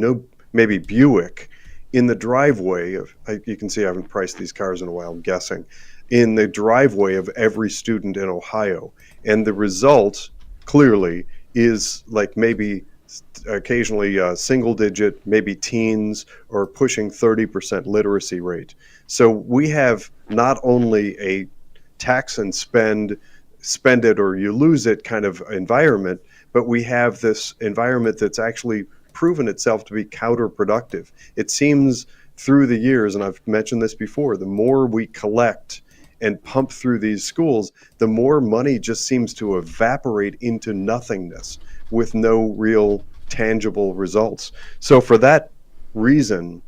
maybe Buick, in the driveway of, you can see I haven't priced these cars in a while, I'm guessing, in the driveway of every student in Ohio. And the result, clearly, is like maybe occasionally single digit, maybe teens, or pushing 30% literacy rate. So we have not only a tax and spend it or you lose it kind of environment, but we have this environment that's actually proven itself to be counterproductive. It seems through the years, and I've mentioned this before, the more we collect and pump through these schools, the more money just seems to evaporate into nothingness with no real tangible results. So for that reason,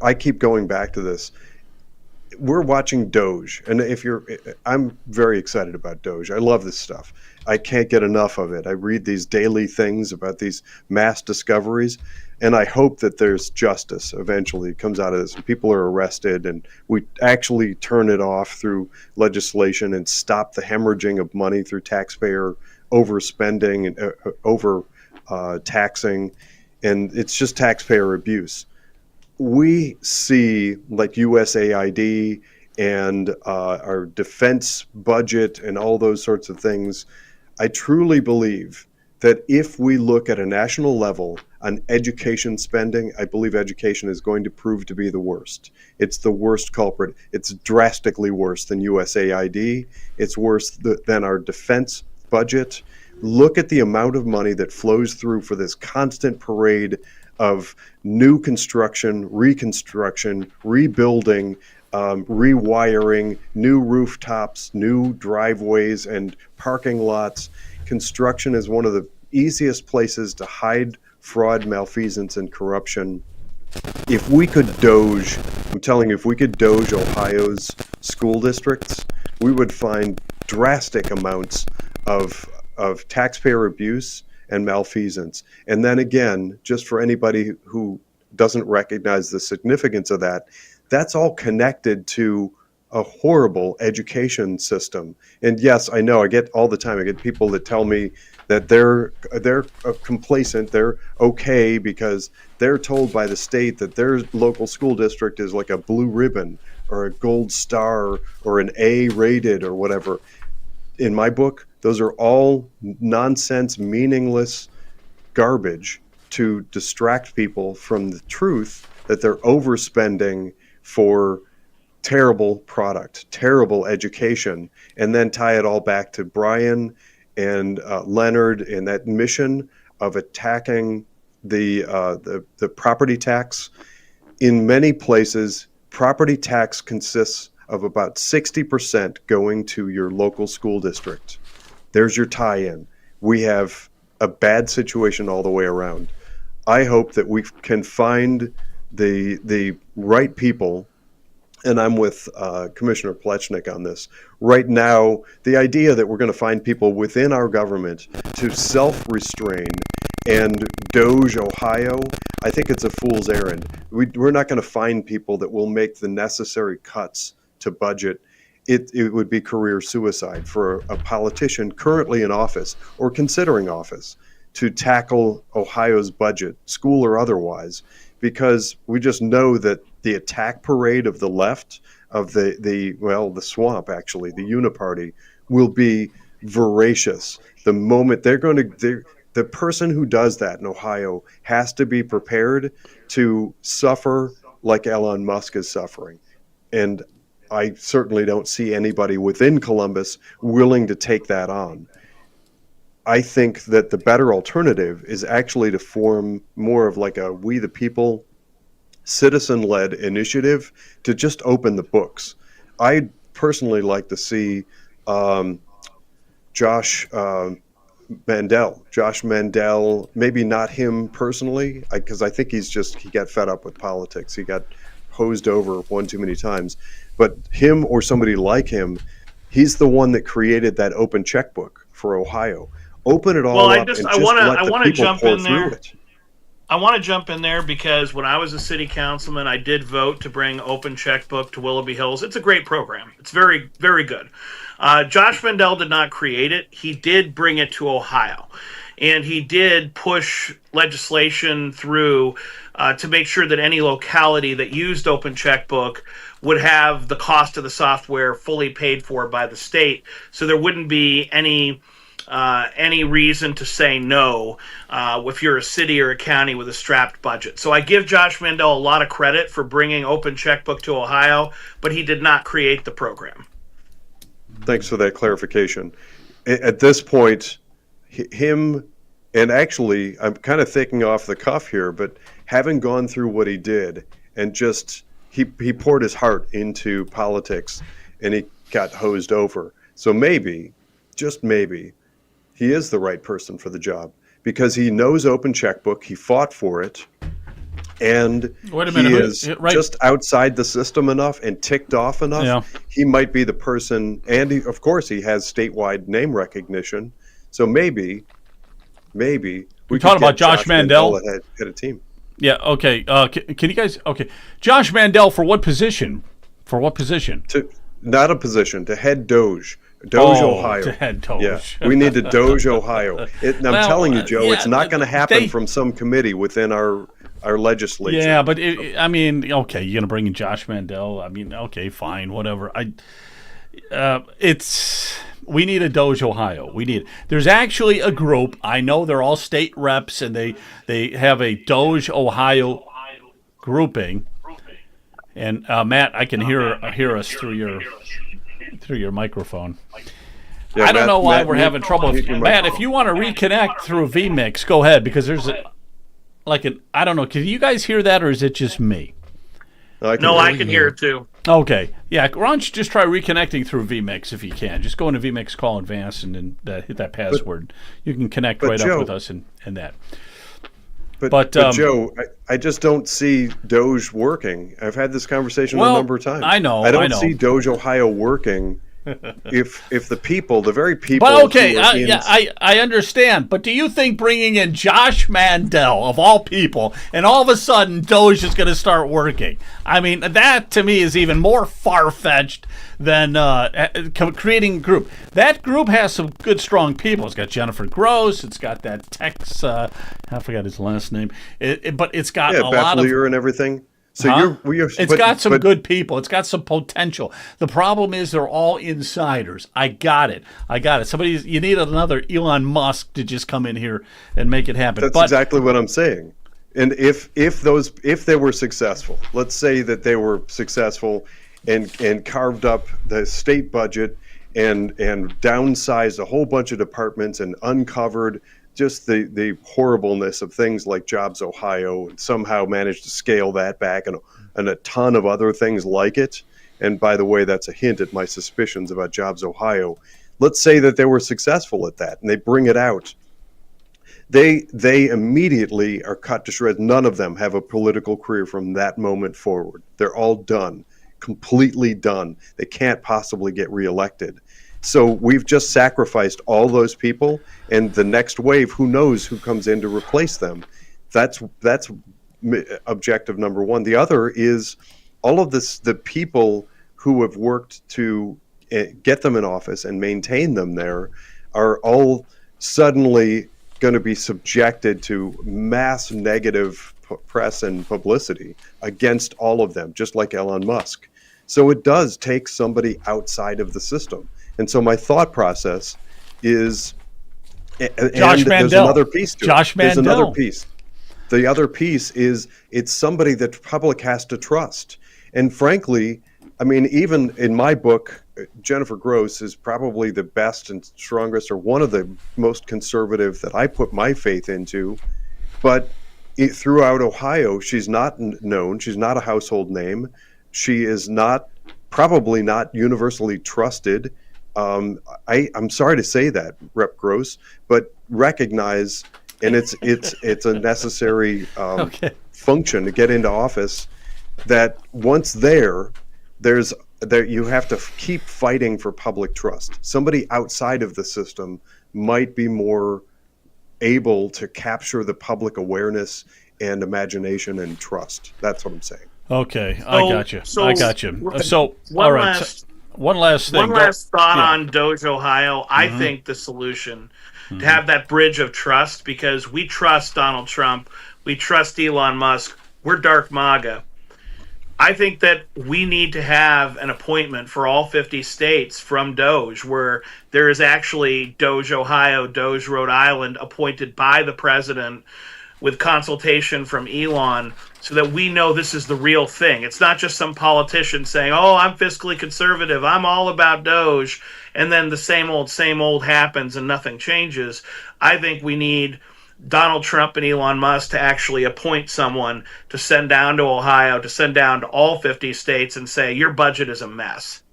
I keep going back to this. We're watching Doge, and I'm very excited about Doge. I love this stuff. I can't get enough of it. I read these daily things about these mass discoveries, and I hope that there's justice eventually comes out of this. People are arrested, and we actually turn it off through legislation and stop the hemorrhaging of money through taxpayer overspending and over taxing. and it's just taxpayer abuse. We see like USAID and our defense budget and all those sorts of things. I truly believe that if we look at a national level on education spending, I believe education is going to prove to be the worst. It's the worst culprit. It's drastically worse than USAID. It's worse than our defense budget. Look at the amount of money that flows through for this constant parade of new construction, reconstruction, rebuilding, rewiring, new rooftops, new driveways and parking lots. Construction is one of the easiest places to hide fraud, malfeasance, and corruption. If we could Doge, I'm telling you, if we could Doge Ohio's school districts, we would find drastic amounts of taxpayer abuse and malfeasance. And then again, just for anybody who doesn't recognize the significance of that, that's all connected to a horrible education system. And yes, I know, I get all the time, I get people that tell me that they're complacent, they're okay because they're told by the state that their local school district is like a blue ribbon or a gold star or an A rated or whatever. In my book, those are all nonsense, meaningless garbage to distract people from the truth that they're overspending for terrible product, terrible education, and then tie it all back to Brian and Leonard and that mission of attacking the property tax. In many places, property tax consists of about 60% going to your local school district. There's your tie-in. We have a bad situation all the way around. I hope that we can find the right people, and I'm with Commissioner Plechnik on this. Right now, the idea that we're going to find people within our government to self-restrain and Doge Ohio, I think it's a fool's errand. We're not going to find people that will make the necessary cuts to budget. It would be career suicide for a politician currently in office or considering office to tackle Ohio's budget, school or otherwise, because we just know that the attack parade of the left, of the swamp, actually, the uniparty, will be voracious. The moment the person who does that in Ohio has to be prepared to suffer like Elon Musk is suffering. And I certainly don't see anybody within Columbus willing to take that on. I think that the better alternative is actually to form more of like a We the People citizen-led initiative to just open the books. I'd personally like to see Josh Mandel, maybe not him personally, because I think he got fed up with politics. He got hosed over one too many times. But him or somebody like him, he's the one that created that open checkbook for Ohio. Open it all up and just let the people pour through it. I want to jump in there because when I was a city councilman, I did vote to bring Open Checkbook to Willoughby Hills. It's a great program. It's very, very good. Josh Mandel did not create it. He did bring it to Ohio. And he did push legislation through to make sure that any locality that used Open Checkbook would have the cost of the software fully paid for by the state. So there wouldn't be any reason to say no if you're a city or a county with a strapped budget. So I give Josh Mandel a lot of credit for bringing Open Checkbook to Ohio, but he did not create the program. Thanks for that clarification. At this point, him, and actually, I'm kind of thinking off the cuff here, but having gone through what he did and just, he poured his heart into politics and he got hosed over. So maybe, just maybe, he is the right person for the job because he knows Open Checkbook, he fought for it, and he is just outside the system enough and ticked off enough. Yeah. He might be the person, and of course he has statewide name recognition. So maybe we talking about Josh Mandel at a team. Yeah. Okay. Can you guys? Okay. Josh Mandel for what position? Not a position, to head Doge. Doge, Ohio. Doge. Yeah, we need to Doge, Ohio. And I'm Well, telling you, Joe, yeah, it's not going to happen they- from some committee within our legislature. Yeah, but I mean, okay, you're gonna bring in Josh Mandel. I mean, okay, fine, whatever. We need a Doge, Ohio. There's actually a group. I know they're all state reps, and they have a Doge, Ohio grouping. And Matt, I can hear us through your microphone. Yeah, I don't know why we're mute- having trouble. mute your Matt, microphone. if you want to reconnect through vMix, go ahead, because there's I don't know. Can you guys hear that, or is it just me? I can hear it too. Okay. Yeah, why don't you just try reconnecting through vMix if you can. Just go into vMix, call Advanced, and then hit that password. You can connect right Joe, up with us and that. But Joe, I just don't see Doge working. I've had this conversation a number of times. I know. I don't see Doge Ohio working if the people, the very people. But okay, who are in- I understand. But do you think bringing in Josh Mandel, of all people, and all of a sudden Doge is going to start working? I mean, that to me is even more far-fetched than creating a group. That group has some good, strong people. It's got Jennifer Gross. It's got that Tex. I forgot his last name. But it's got a Beth lot of. Lear and everything. So It's got some good people. It's got some potential. The problem is they're all insiders. I got it. You need another Elon Musk to just come in here and make it happen. That's exactly what I'm saying. And if they were successful, let's say that they were successful and carved up the state budget and downsized a whole bunch of departments and uncovered just the horribleness of things like Jobs Ohio, and somehow managed to scale that back and a ton of other things like it. And by the way, that's a hint at my suspicions about Jobs Ohio. Let's say that they were successful at that and they bring it out. They immediately are cut to shreds. None of them have a political career from that moment forward. They're all done, completely done. They can't possibly get reelected. So we've just sacrificed all those people, and the next wave, who knows who comes in to replace them. That's objective number one. The other is all of the people who have worked to get them in office and maintain them there are all suddenly going to be subjected to mass negative press and publicity against all of them, just like Elon Musk. So it does take somebody outside of the system. And so my thought process is, Josh Mandel. There's another piece to Josh it. There's Mandel. another piece. The other piece is it's somebody that the public has to trust. And frankly, I mean, even in my book, Jennifer Gross is probably the best and strongest, or one of the most conservative that I put my faith into. But throughout Ohio, she's not known. She's not a household name. She is probably not universally trusted. I'm sorry to say that, Rep. Gross, but recognize, and it's a necessary function to get into office, that once there you have to keep fighting for public trust. Somebody outside of the system might be more able to capture the public awareness and imagination and trust. That's what I'm saying. Okay, I got you. So All right. One last thing. One last thought on Doge Ohio. I think the solution to have that bridge of trust, because we trust Donald Trump, we trust Elon Musk, we're dark MAGA. I think that we need to have an appointment for all 50 states from Doge, where there is actually Doge Ohio, Doge Rhode Island appointed by the president with consultation from Elon, so that we know this is the real thing. It's not just some politician saying, oh, I'm fiscally conservative, I'm all about Doge, and then the same old happens and nothing changes. I think we need Donald Trump and Elon Musk to actually appoint someone to send down to Ohio, to send down to all 50 states and say, your budget is a mess.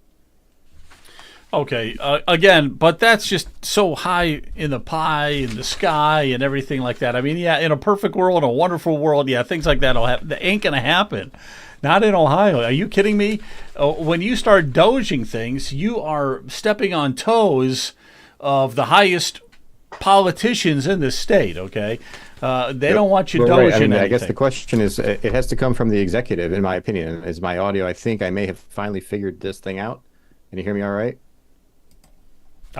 Okay, again, but that's just so high in the pie, in the sky, and everything like that. I mean, yeah, in a perfect world, in a wonderful world, yeah, things like that that ain't going to happen. Not in Ohio. Are you kidding me? When you start doging things, you are stepping on toes of the highest politicians in the state, okay? They don't want you doging anything. I guess the question is, it has to come from the executive, in my opinion. Is my audio, I think I may have finally figured this thing out. Can you hear me all right?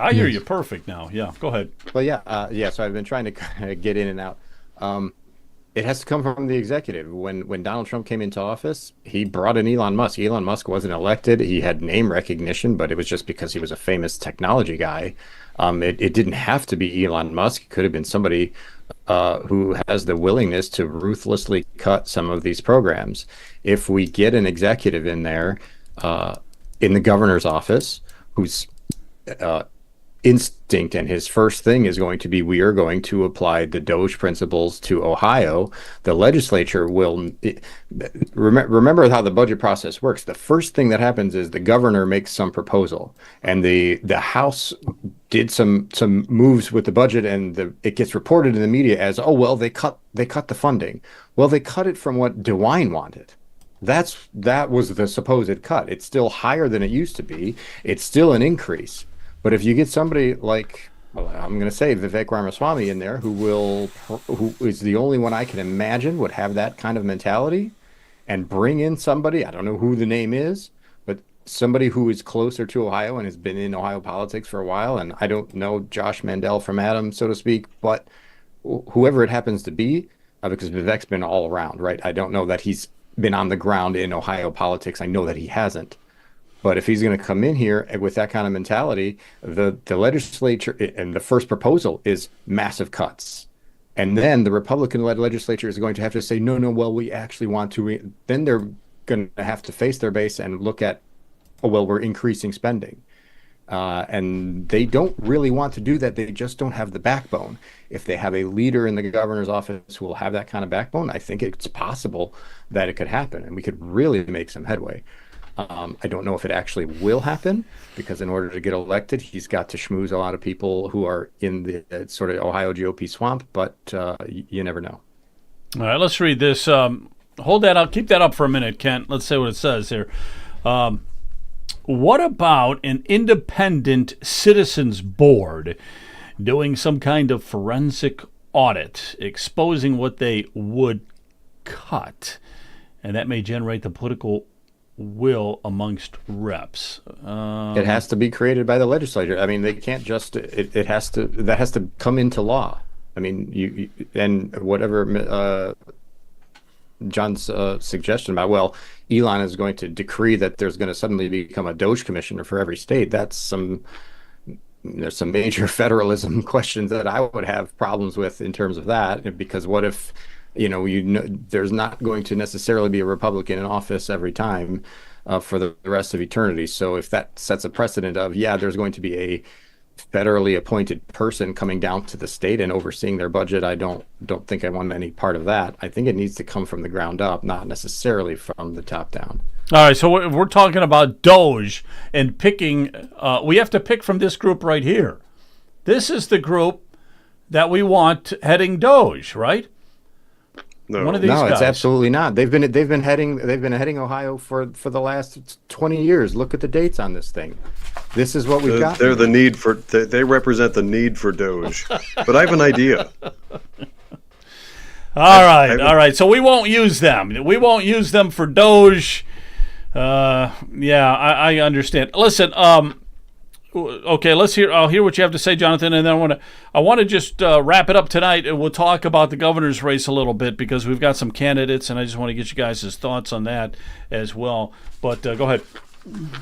I hear you perfect now. Yeah, go ahead. Well, yeah. So I've been trying to kind of get in and out. It has to come from the executive. When Donald Trump came into office, he brought in Elon Musk. Elon Musk wasn't elected. He had name recognition, but it was just because he was a famous technology guy. It didn't have to be Elon Musk. It could have been somebody who has the willingness to ruthlessly cut some of these programs. If we get an executive in there, in the governor's office, who's instinct and his first thing is going to be, we are going to apply the Doge principles to Ohio. The legislature will remember how the budget process works. The first thing that happens is the governor makes some proposal, and the House did some moves with the budget, and it gets reported in the media as, oh well, they cut the funding. Well, they cut it from what DeWine wanted. That was the supposed cut. It's still higher than it used to be. It's still an increase. But if you get somebody like, well, I'm going to say Vivek Ramaswamy in there, who is the only one I can imagine would have that kind of mentality, and bring in somebody, I don't know who the name is, but somebody who is closer to Ohio and has been in Ohio politics for a while. And I don't know Josh Mandel from Adam, so to speak, but whoever it happens to be, because Vivek's been all around, right? I don't know that he's been on the ground in Ohio politics. I know that he hasn't. But if he's going to come in here with that kind of mentality, the legislature, and the first proposal is massive cuts. And then the Republican-led legislature is going to have to say, no, well, we actually want to. Then they're going to have to face their base and look at, oh, well, we're increasing spending. And they don't really want to do that. They just don't have the backbone. If they have a leader in the governor's office who will have that kind of backbone, I think it's possible that it could happen, and we could really make some headway. I don't know if it actually will happen, because in order to get elected, he's got to schmooze a lot of people who are in the sort of Ohio GOP swamp, but you never know. All right, let's read this. Hold that up. Keep that up for a minute, Kent. Let's see what it says here. What about an independent citizens board doing some kind of forensic audit, exposing what they would cut, and that may generate the political will amongst reps? It has to be created by the legislature. I mean, they can't just, that has to come into law. I mean, you and whatever John's suggestion about, well, Elon is going to decree that there's going to suddenly become a Doge commissioner for every state. There's some major federalism questions that I would have problems with in terms of that, because what if, there's not going to necessarily be a Republican in office every time for the rest of eternity. So if that sets a precedent of, there's going to be a federally appointed person coming down to the state and overseeing their budget, I don't think I want any part of that. I think it needs to come from the ground up, not necessarily from the top down. All right, so we're talking about Doge and picking. We have to pick from this group right here. This is the group that we want heading Doge, right? No, One of these guys. It's absolutely not. They've been heading Ohio for the last 20 years. Look at the dates on this thing. This is what we've got. They're the need for. They represent the need for Doge. But I have an idea. All right. So we won't use them. We won't use them for Doge. I understand. Listen. Okay, I'll hear what you have to say, Jonathan, and then I want to just wrap it up tonight, and we'll talk about the governor's race a little bit, because we've got some candidates, and I just want to get you guys' thoughts on that as well. But go ahead.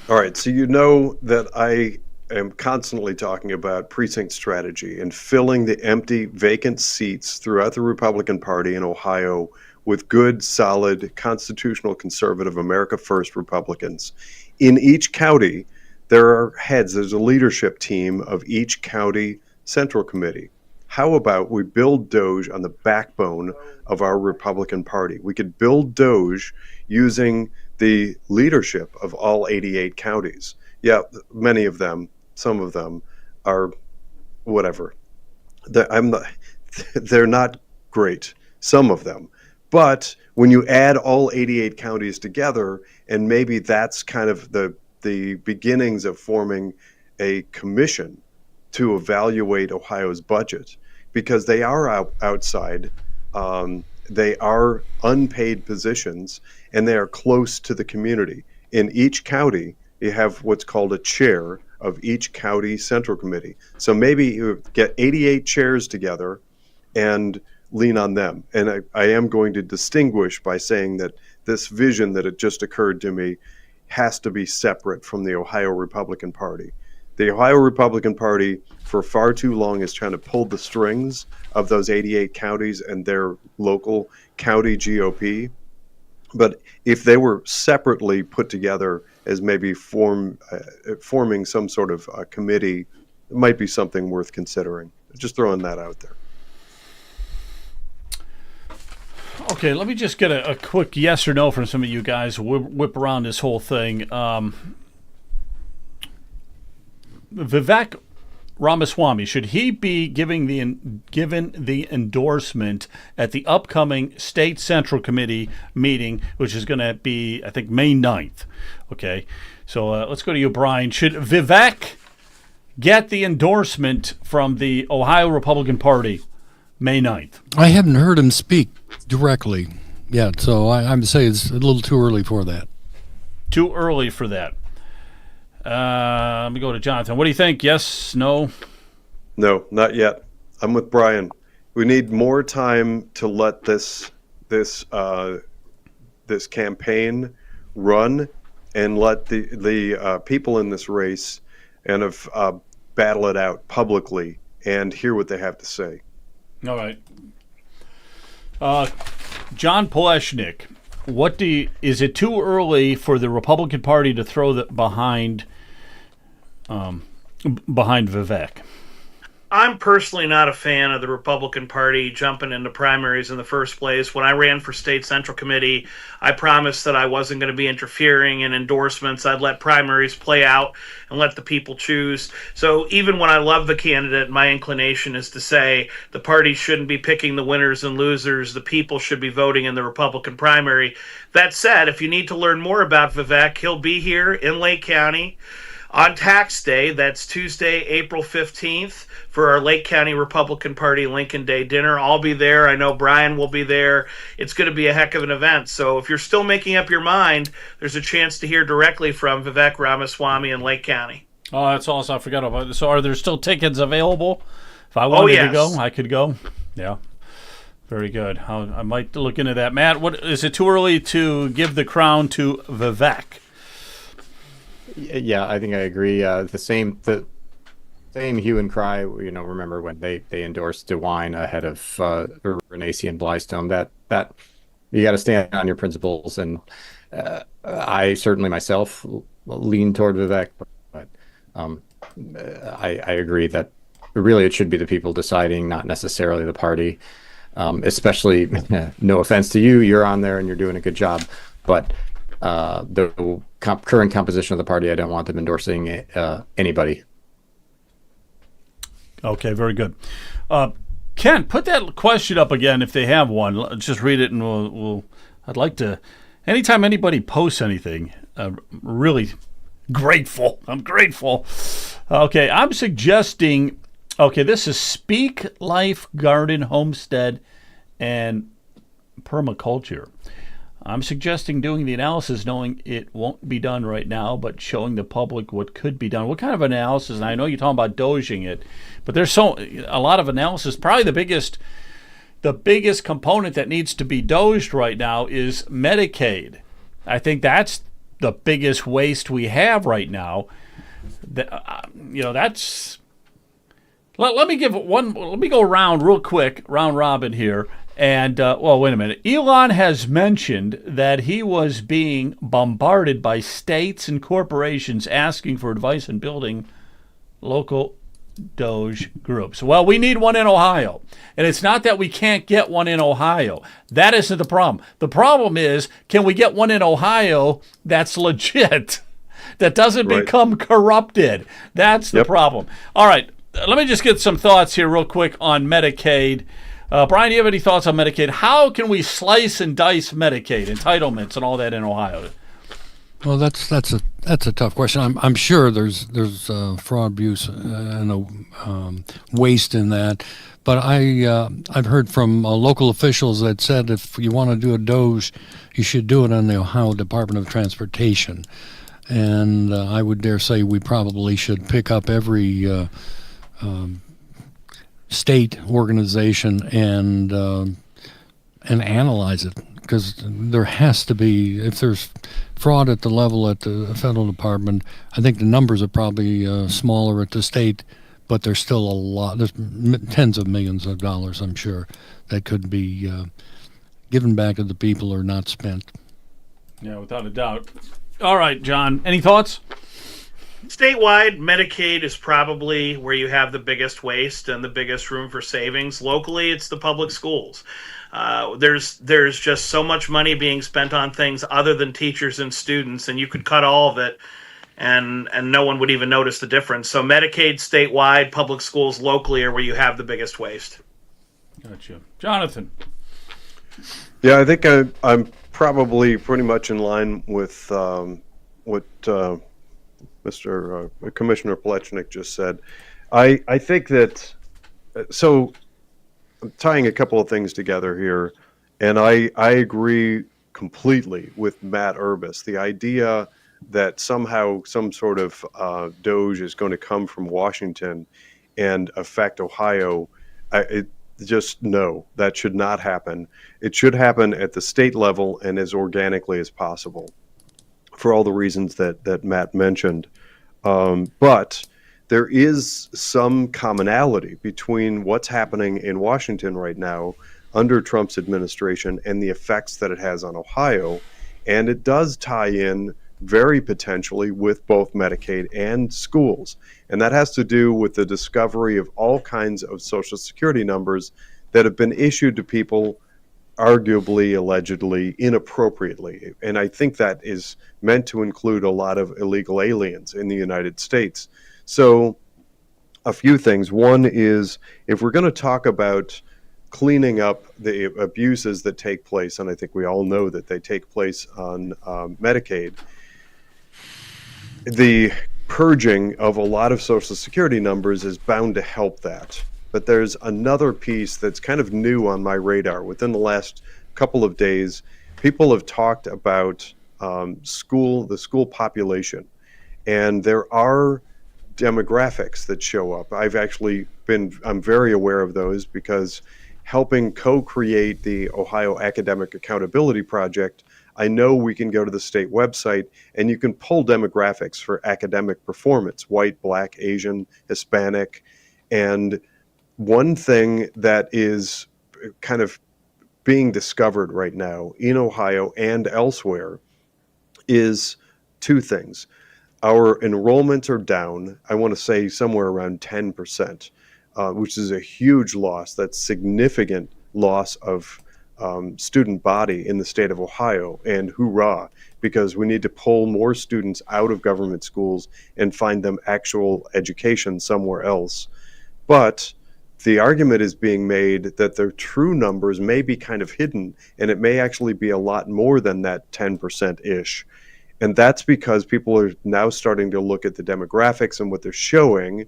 All right, so you know that I am constantly talking about precinct strategy and filling the empty, vacant seats throughout the Republican Party in Ohio with good, solid, constitutional, conservative, America First Republicans. In each county, there's a leadership team of each county central committee. How about we build Doge on the backbone of our Republican Party? We could build Doge using the leadership of all 88 counties. Yeah, many of them, some of them are whatever. They're not great, some of them. But when you add all 88 counties together, and maybe that's kind of the beginnings of forming a commission to evaluate Ohio's budget, because they are outside, they are unpaid positions, and they are close to the community. In each county, you have what's called a chair of each county central committee. So maybe you get 88 chairs together and lean on them. And I am going to distinguish by saying that this vision that had just occurred to me has to be separate from the Ohio Republican Party. The Ohio Republican Party for far too long is trying to pull the strings of those 88 counties and their local county GOP. But if they were separately put together as maybe forming some sort of committee, it might be something worth considering. Just throwing that out there. Okay, let me just get a quick yes or no from some of you guys. Whip around this whole thing. Vivek Ramaswamy, should he be given the endorsement at the upcoming State Central Committee meeting, which is going to be, I think, May 9th? Okay, so let's go to you, Brian. Should Vivek get the endorsement from the Ohio Republican Party May 9th? I haven't heard him speak directly yet, so I would say it's a little too early for that. Too early for that. Let me go to Jonathan. What do you think? Yes? No? No, not yet. I'm with Brian. We need more time to let this campaign run and let the people in this race and battle it out publicly and hear what they have to say. All right. John Poleshnik, is it too early for the Republican Party to throw behind Vivek? I'm personally not a fan of the Republican Party jumping into primaries in the first place. When I ran for State Central Committee, I promised that I wasn't going to be interfering in endorsements. I'd let primaries play out and let the people choose. So even when I love the candidate, my inclination is to say the party shouldn't be picking the winners and losers. The people should be voting in the Republican primary. That said, if you need to learn more about Vivek, he'll be here in Lake County on tax day. That's Tuesday, April 15th, for our Lake County Republican Party Lincoln Day dinner. I'll be there. I know Brian will be there. It's going to be a heck of an event. So if you're still making up your mind, there's a chance to hear directly from Vivek Ramaswamy in Lake County. Oh, that's awesome. I forgot about it. So are there still tickets available? If I wanted to go, I could go. Yeah. Very good. I might look into that. Matt, is it too early to give the crown to Vivek? Yeah, I think I agree. The same hue and cry. Remember when they endorsed DeWine ahead of Renacci and Blystone? That you got to stand on your principles, and I certainly myself lean toward Vivek, but I agree that really it should be the people deciding, not necessarily the party. Especially, no offense to you, you're on there and you're doing a good job, but the current composition of the party, I don't want them endorsing anybody. Okay, very good. Ken, put that question up again if they have one. Let's just read it, and we'll. I'd like to. Anytime anybody posts anything, really grateful. I'm grateful. Okay, I'm suggesting. Okay, this is Speak Life Garden Homestead and Permaculture. I'm suggesting doing the analysis knowing it won't be done right now, but showing the public what could be done. What kind of analysis? And I know you're talking about doging it, but there's a lot of analysis. Probably the biggest component that needs to be doged right now is Medicaid. I think that's the biggest waste we have right now. That's... Let me go around real quick, round robin here. And, wait a minute. Elon has mentioned that he was being bombarded by states and corporations asking for advice in building local Doge groups. Well, we need one in Ohio. And it's not that we can't get one in Ohio. That isn't the problem. The problem is, can we get one in Ohio that's legit, that doesn't become corrupted? That's the problem. All right. Let me just get some thoughts here real quick on Medicaid. Brian, do you have any thoughts on Medicaid? How can we slice and dice Medicaid, entitlements, and all that in Ohio? Well, that's a tough question. I'm sure there's fraud, abuse, and waste in that. But I've heard from local officials that said if you want to do a Doge, you should do it on the Ohio Department of Transportation. and I would dare say we probably should pick up every state organization and analyze it, because there has to be, if there's fraud at the level at the federal department, I think the numbers are probably smaller at the state, but there's still a lot. There's tens of millions of dollars, I'm sure, that could be given back to the people or not spent. Yeah, without a doubt. All right, John, any thoughts? Statewide, Medicaid is probably where you have the biggest waste and the biggest room for savings. Locally, it's the public schools. There's just so much money being spent on things other than teachers and students, and you could cut all of it, and no one would even notice the difference. So Medicaid statewide, public schools locally are where you have the biggest waste. Gotcha. Jonathan. Yeah, I think I'm probably pretty much in line with what Mr. Commissioner Plechnik just said. I think that, so I'm tying a couple of things together here, and I agree completely with Matt Urbis. The idea that somehow some sort of doge is going to come from Washington and affect Ohio, just no, that should not happen. It should happen at the state level and as organically as possible, for all the reasons that Matt mentioned. But there is some commonality between what's happening in Washington right now under Trump's administration and the effects that it has on Ohio. And it does tie in very potentially with both Medicaid and schools. And that has to do with the discovery of all kinds of Social Security numbers that have been issued to people arguably, allegedly, inappropriately. And I think that is meant to include a lot of illegal aliens in the United States. So a few things. One is, if we're going to talk about cleaning up the abuses that take place, and I think we all know that they take place on Medicaid, the purging of a lot of Social Security numbers is bound to help that. But there's another piece that's kind of new on my radar. Within the last couple of days, people have talked about the school population. And there are demographics that show up. I'm very aware of those, because helping co-create the Ohio Academic Accountability Project, I know we can go to the state website and you can pull demographics for academic performance: white, black, Asian, Hispanic. And one thing that is kind of being discovered right now in Ohio and elsewhere is two things. Our enrollments are down, I want to say somewhere around 10%, which is a huge loss. That's significant loss of student body in the state of Ohio. And hoorah, because we need to pull more students out of government schools and find them actual education somewhere else. But the argument is being made that their true numbers may be kind of hidden, and it may actually be a lot more than that 10%-ish. And that's because people are now starting to look at the demographics and what they're showing.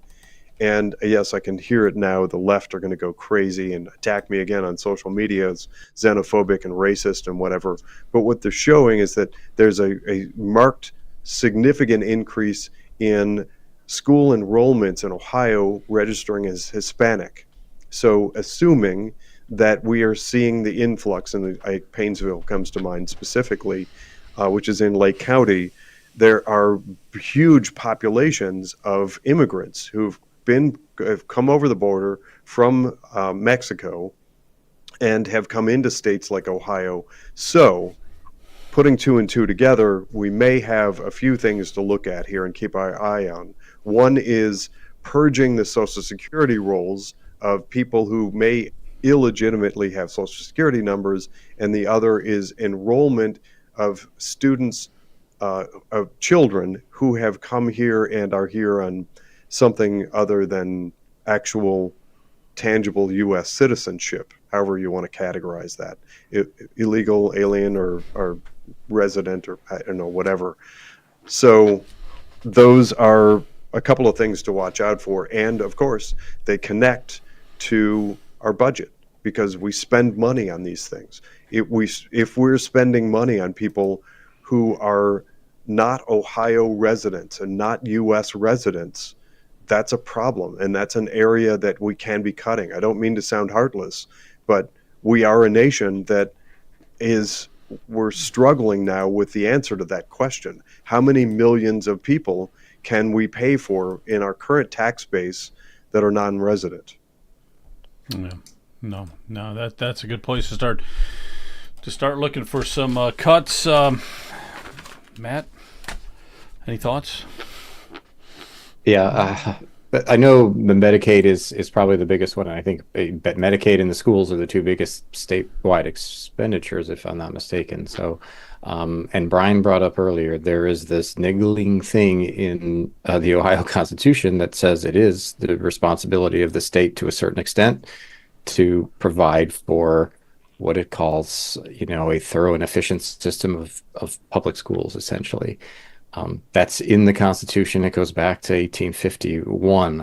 And yes, I can hear it now. The left are going to go crazy and attack me again on social media as xenophobic and racist and whatever. But what they're showing is that there's a marked, significant increase in school enrollments in Ohio registering as Hispanic. So assuming that we are seeing the influx, and Painesville comes to mind specifically, which is in Lake County, there are huge populations of immigrants who've come over the border from Mexico and have come into states like Ohio. So putting two and two together, we may have a few things to look at here and keep our eye on. One is purging the Social Security rolls of people who may illegitimately have Social Security numbers, and the other is enrollment of students, of children who have come here and are here on something other than actual tangible U.S. citizenship, however you want to categorize that, illegal, alien, or resident, or I don't know, whatever. So those are a couple of things to watch out for. And of course, they connect to our budget because we spend money on these things. If we're spending money on people who are not Ohio residents and not U.S. residents, that's a problem. And that's an area that we can be cutting. I don't mean to sound heartless, but we are a nation that we're struggling now with the answer to that question. How many millions of people can we pay for in our current tax base that are non-resident? Yeah. No, that's a good place to start. Looking for some cuts. Matt, any thoughts? Yeah, but I know the Medicaid is probably the biggest one. I think Medicaid and the schools are the two biggest statewide expenditures, if I'm not mistaken. So, and Brian brought up earlier, there is this niggling thing in the Ohio Constitution that says it is the responsibility of the state to a certain extent to provide for what it calls, a thorough and efficient system of public schools, essentially. That's in the Constitution. It goes back to 1851.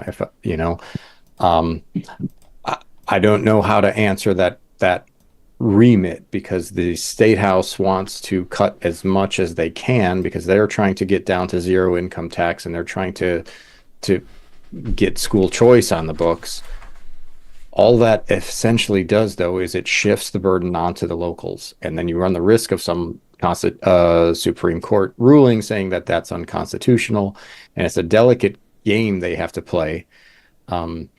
I don't know how to answer that remit, because the State House wants to cut as much as they can because they're trying to get down to zero income tax, and they're trying to get school choice on the books. All that essentially does, though, is it shifts the burden onto the locals, and then you run the risk of some Supreme Court ruling saying that that's unconstitutional, and it's a delicate game they have to play. I'm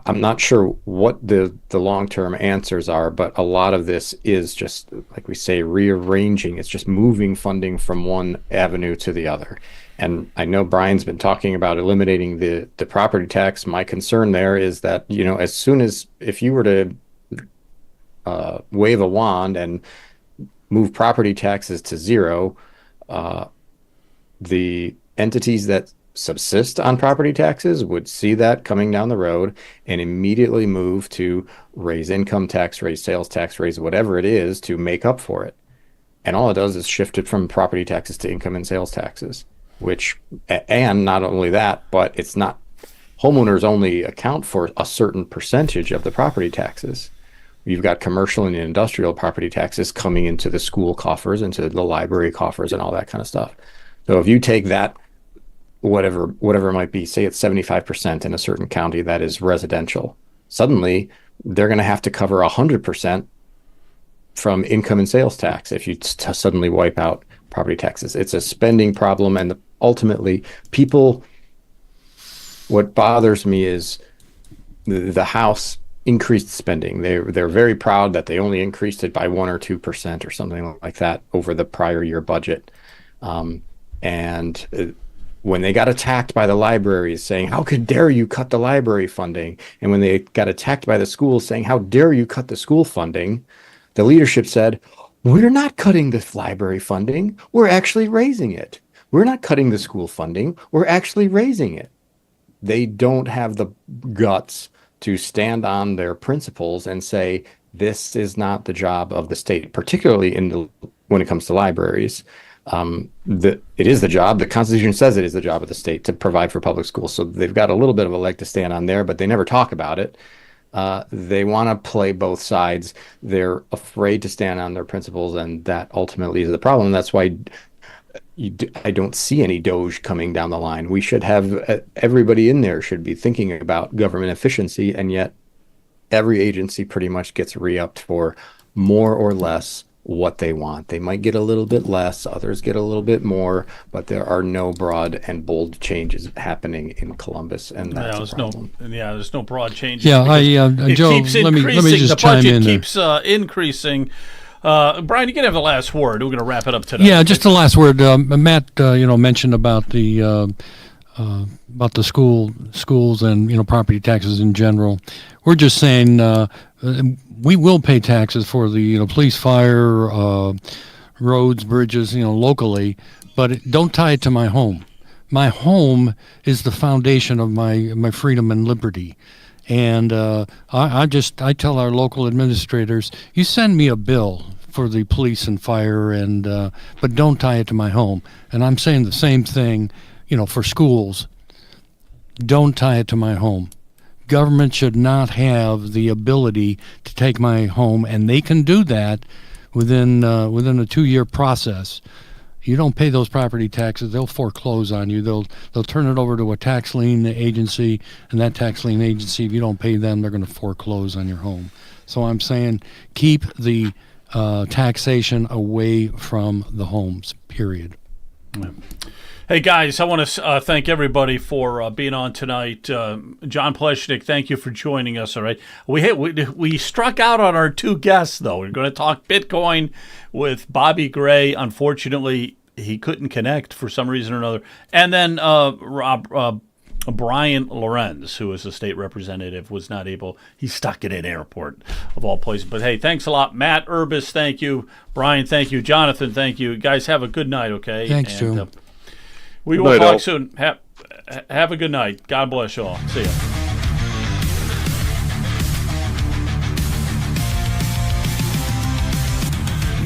not sure what the long-term answers are, but a lot of this is just, like we say, rearranging. It's just moving funding from one avenue to the other. And I know Brian's been talking about eliminating the property tax. My concern there is that, as soon as, if you were to wave a wand and move property taxes to zero, the entities that subsist on property taxes would see that coming down the road and immediately move to raise income tax, raise sales tax, raise whatever it is to make up for it. And all it does is shift it from property taxes to income and sales taxes, and not only that, but it's not, homeowners only account for a certain percentage of the property taxes. You've got commercial and industrial property taxes coming into the school coffers, into the library coffers, and all that kind of stuff. So if you take that, whatever it might be, say it's 75% in a certain county that is residential, suddenly they're going to have to cover 100% from income and sales tax if you suddenly wipe out property taxes. It's a spending problem, and ultimately, what bothers me is the House increased spending. They're very proud that they only increased it by 1 or 2% or something like that over the prior year budget. And when they got attacked by the libraries saying, how could dare you cut the library funding? And when they got attacked by the schools saying, how dare you cut the school funding? The leadership said, we're not cutting the library funding. We're actually raising it. We're not cutting the school funding. We're actually raising it. They don't have the guts to stand on their principles and say, this is not the job of the state, particularly when it comes to libraries. It is the job. The Constitution says it is the job of the state to provide for public schools. So they've got a little bit of a leg to stand on there, but they never talk about it. They want to play both sides. They're afraid to stand on their principles, and that ultimately is the problem. That's why I don't see any Doge coming down the line. We should have, everybody in there should be thinking about government efficiency, and yet every agency pretty much gets re-upped for more or less what they want. They might get a little bit less, others get a little bit more, but there are no broad and bold changes happening in Columbus, and that's there's no broad changes. Yeah, Joe, keeps let me just the chime budget in keeps increasing. Brian, you can have the last word. We're going to wrap it up today. Yeah, just the last word. Matt, mentioned about the schools and property taxes in general. We're just saying we will pay taxes for the police, fire, roads, bridges, locally, but don't tie it to my home. My home is the foundation of my freedom and liberty. And I tell our local administrators, you send me a bill for the police and fire, but don't tie it to my home. And I'm saying the same thing, for schools. Don't tie it to my home. Government should not have the ability to take my home, and they can do that within a 2-year process. You don't pay those property taxes, they'll foreclose on you. They'll turn it over to a tax lien agency, and that tax lien agency, if you don't pay them, they're going to foreclose on your home. So I'm saying keep the taxation away from the homes, period. Yeah. Hey, guys, I want to thank everybody for being on tonight. John Pleshnik, thank you for joining us, all right? We struck out on our two guests, though. We're going to talk Bitcoin with Bobby Gray. Unfortunately, he couldn't connect for some reason or another. And then Brian Lorenz, who is a state representative, was not able. He's stuck at an airport, of all places. But, hey, thanks a lot. Matt Urbis, thank you. Brian, thank you. Jonathan, thank you. Guys, have a good night, okay? Thanks, Joe. We will talk soon. Have a good night. God bless you all. See ya.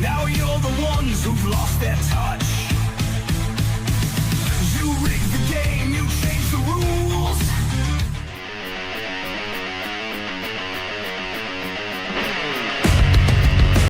Now you're the ones who've lost their touch.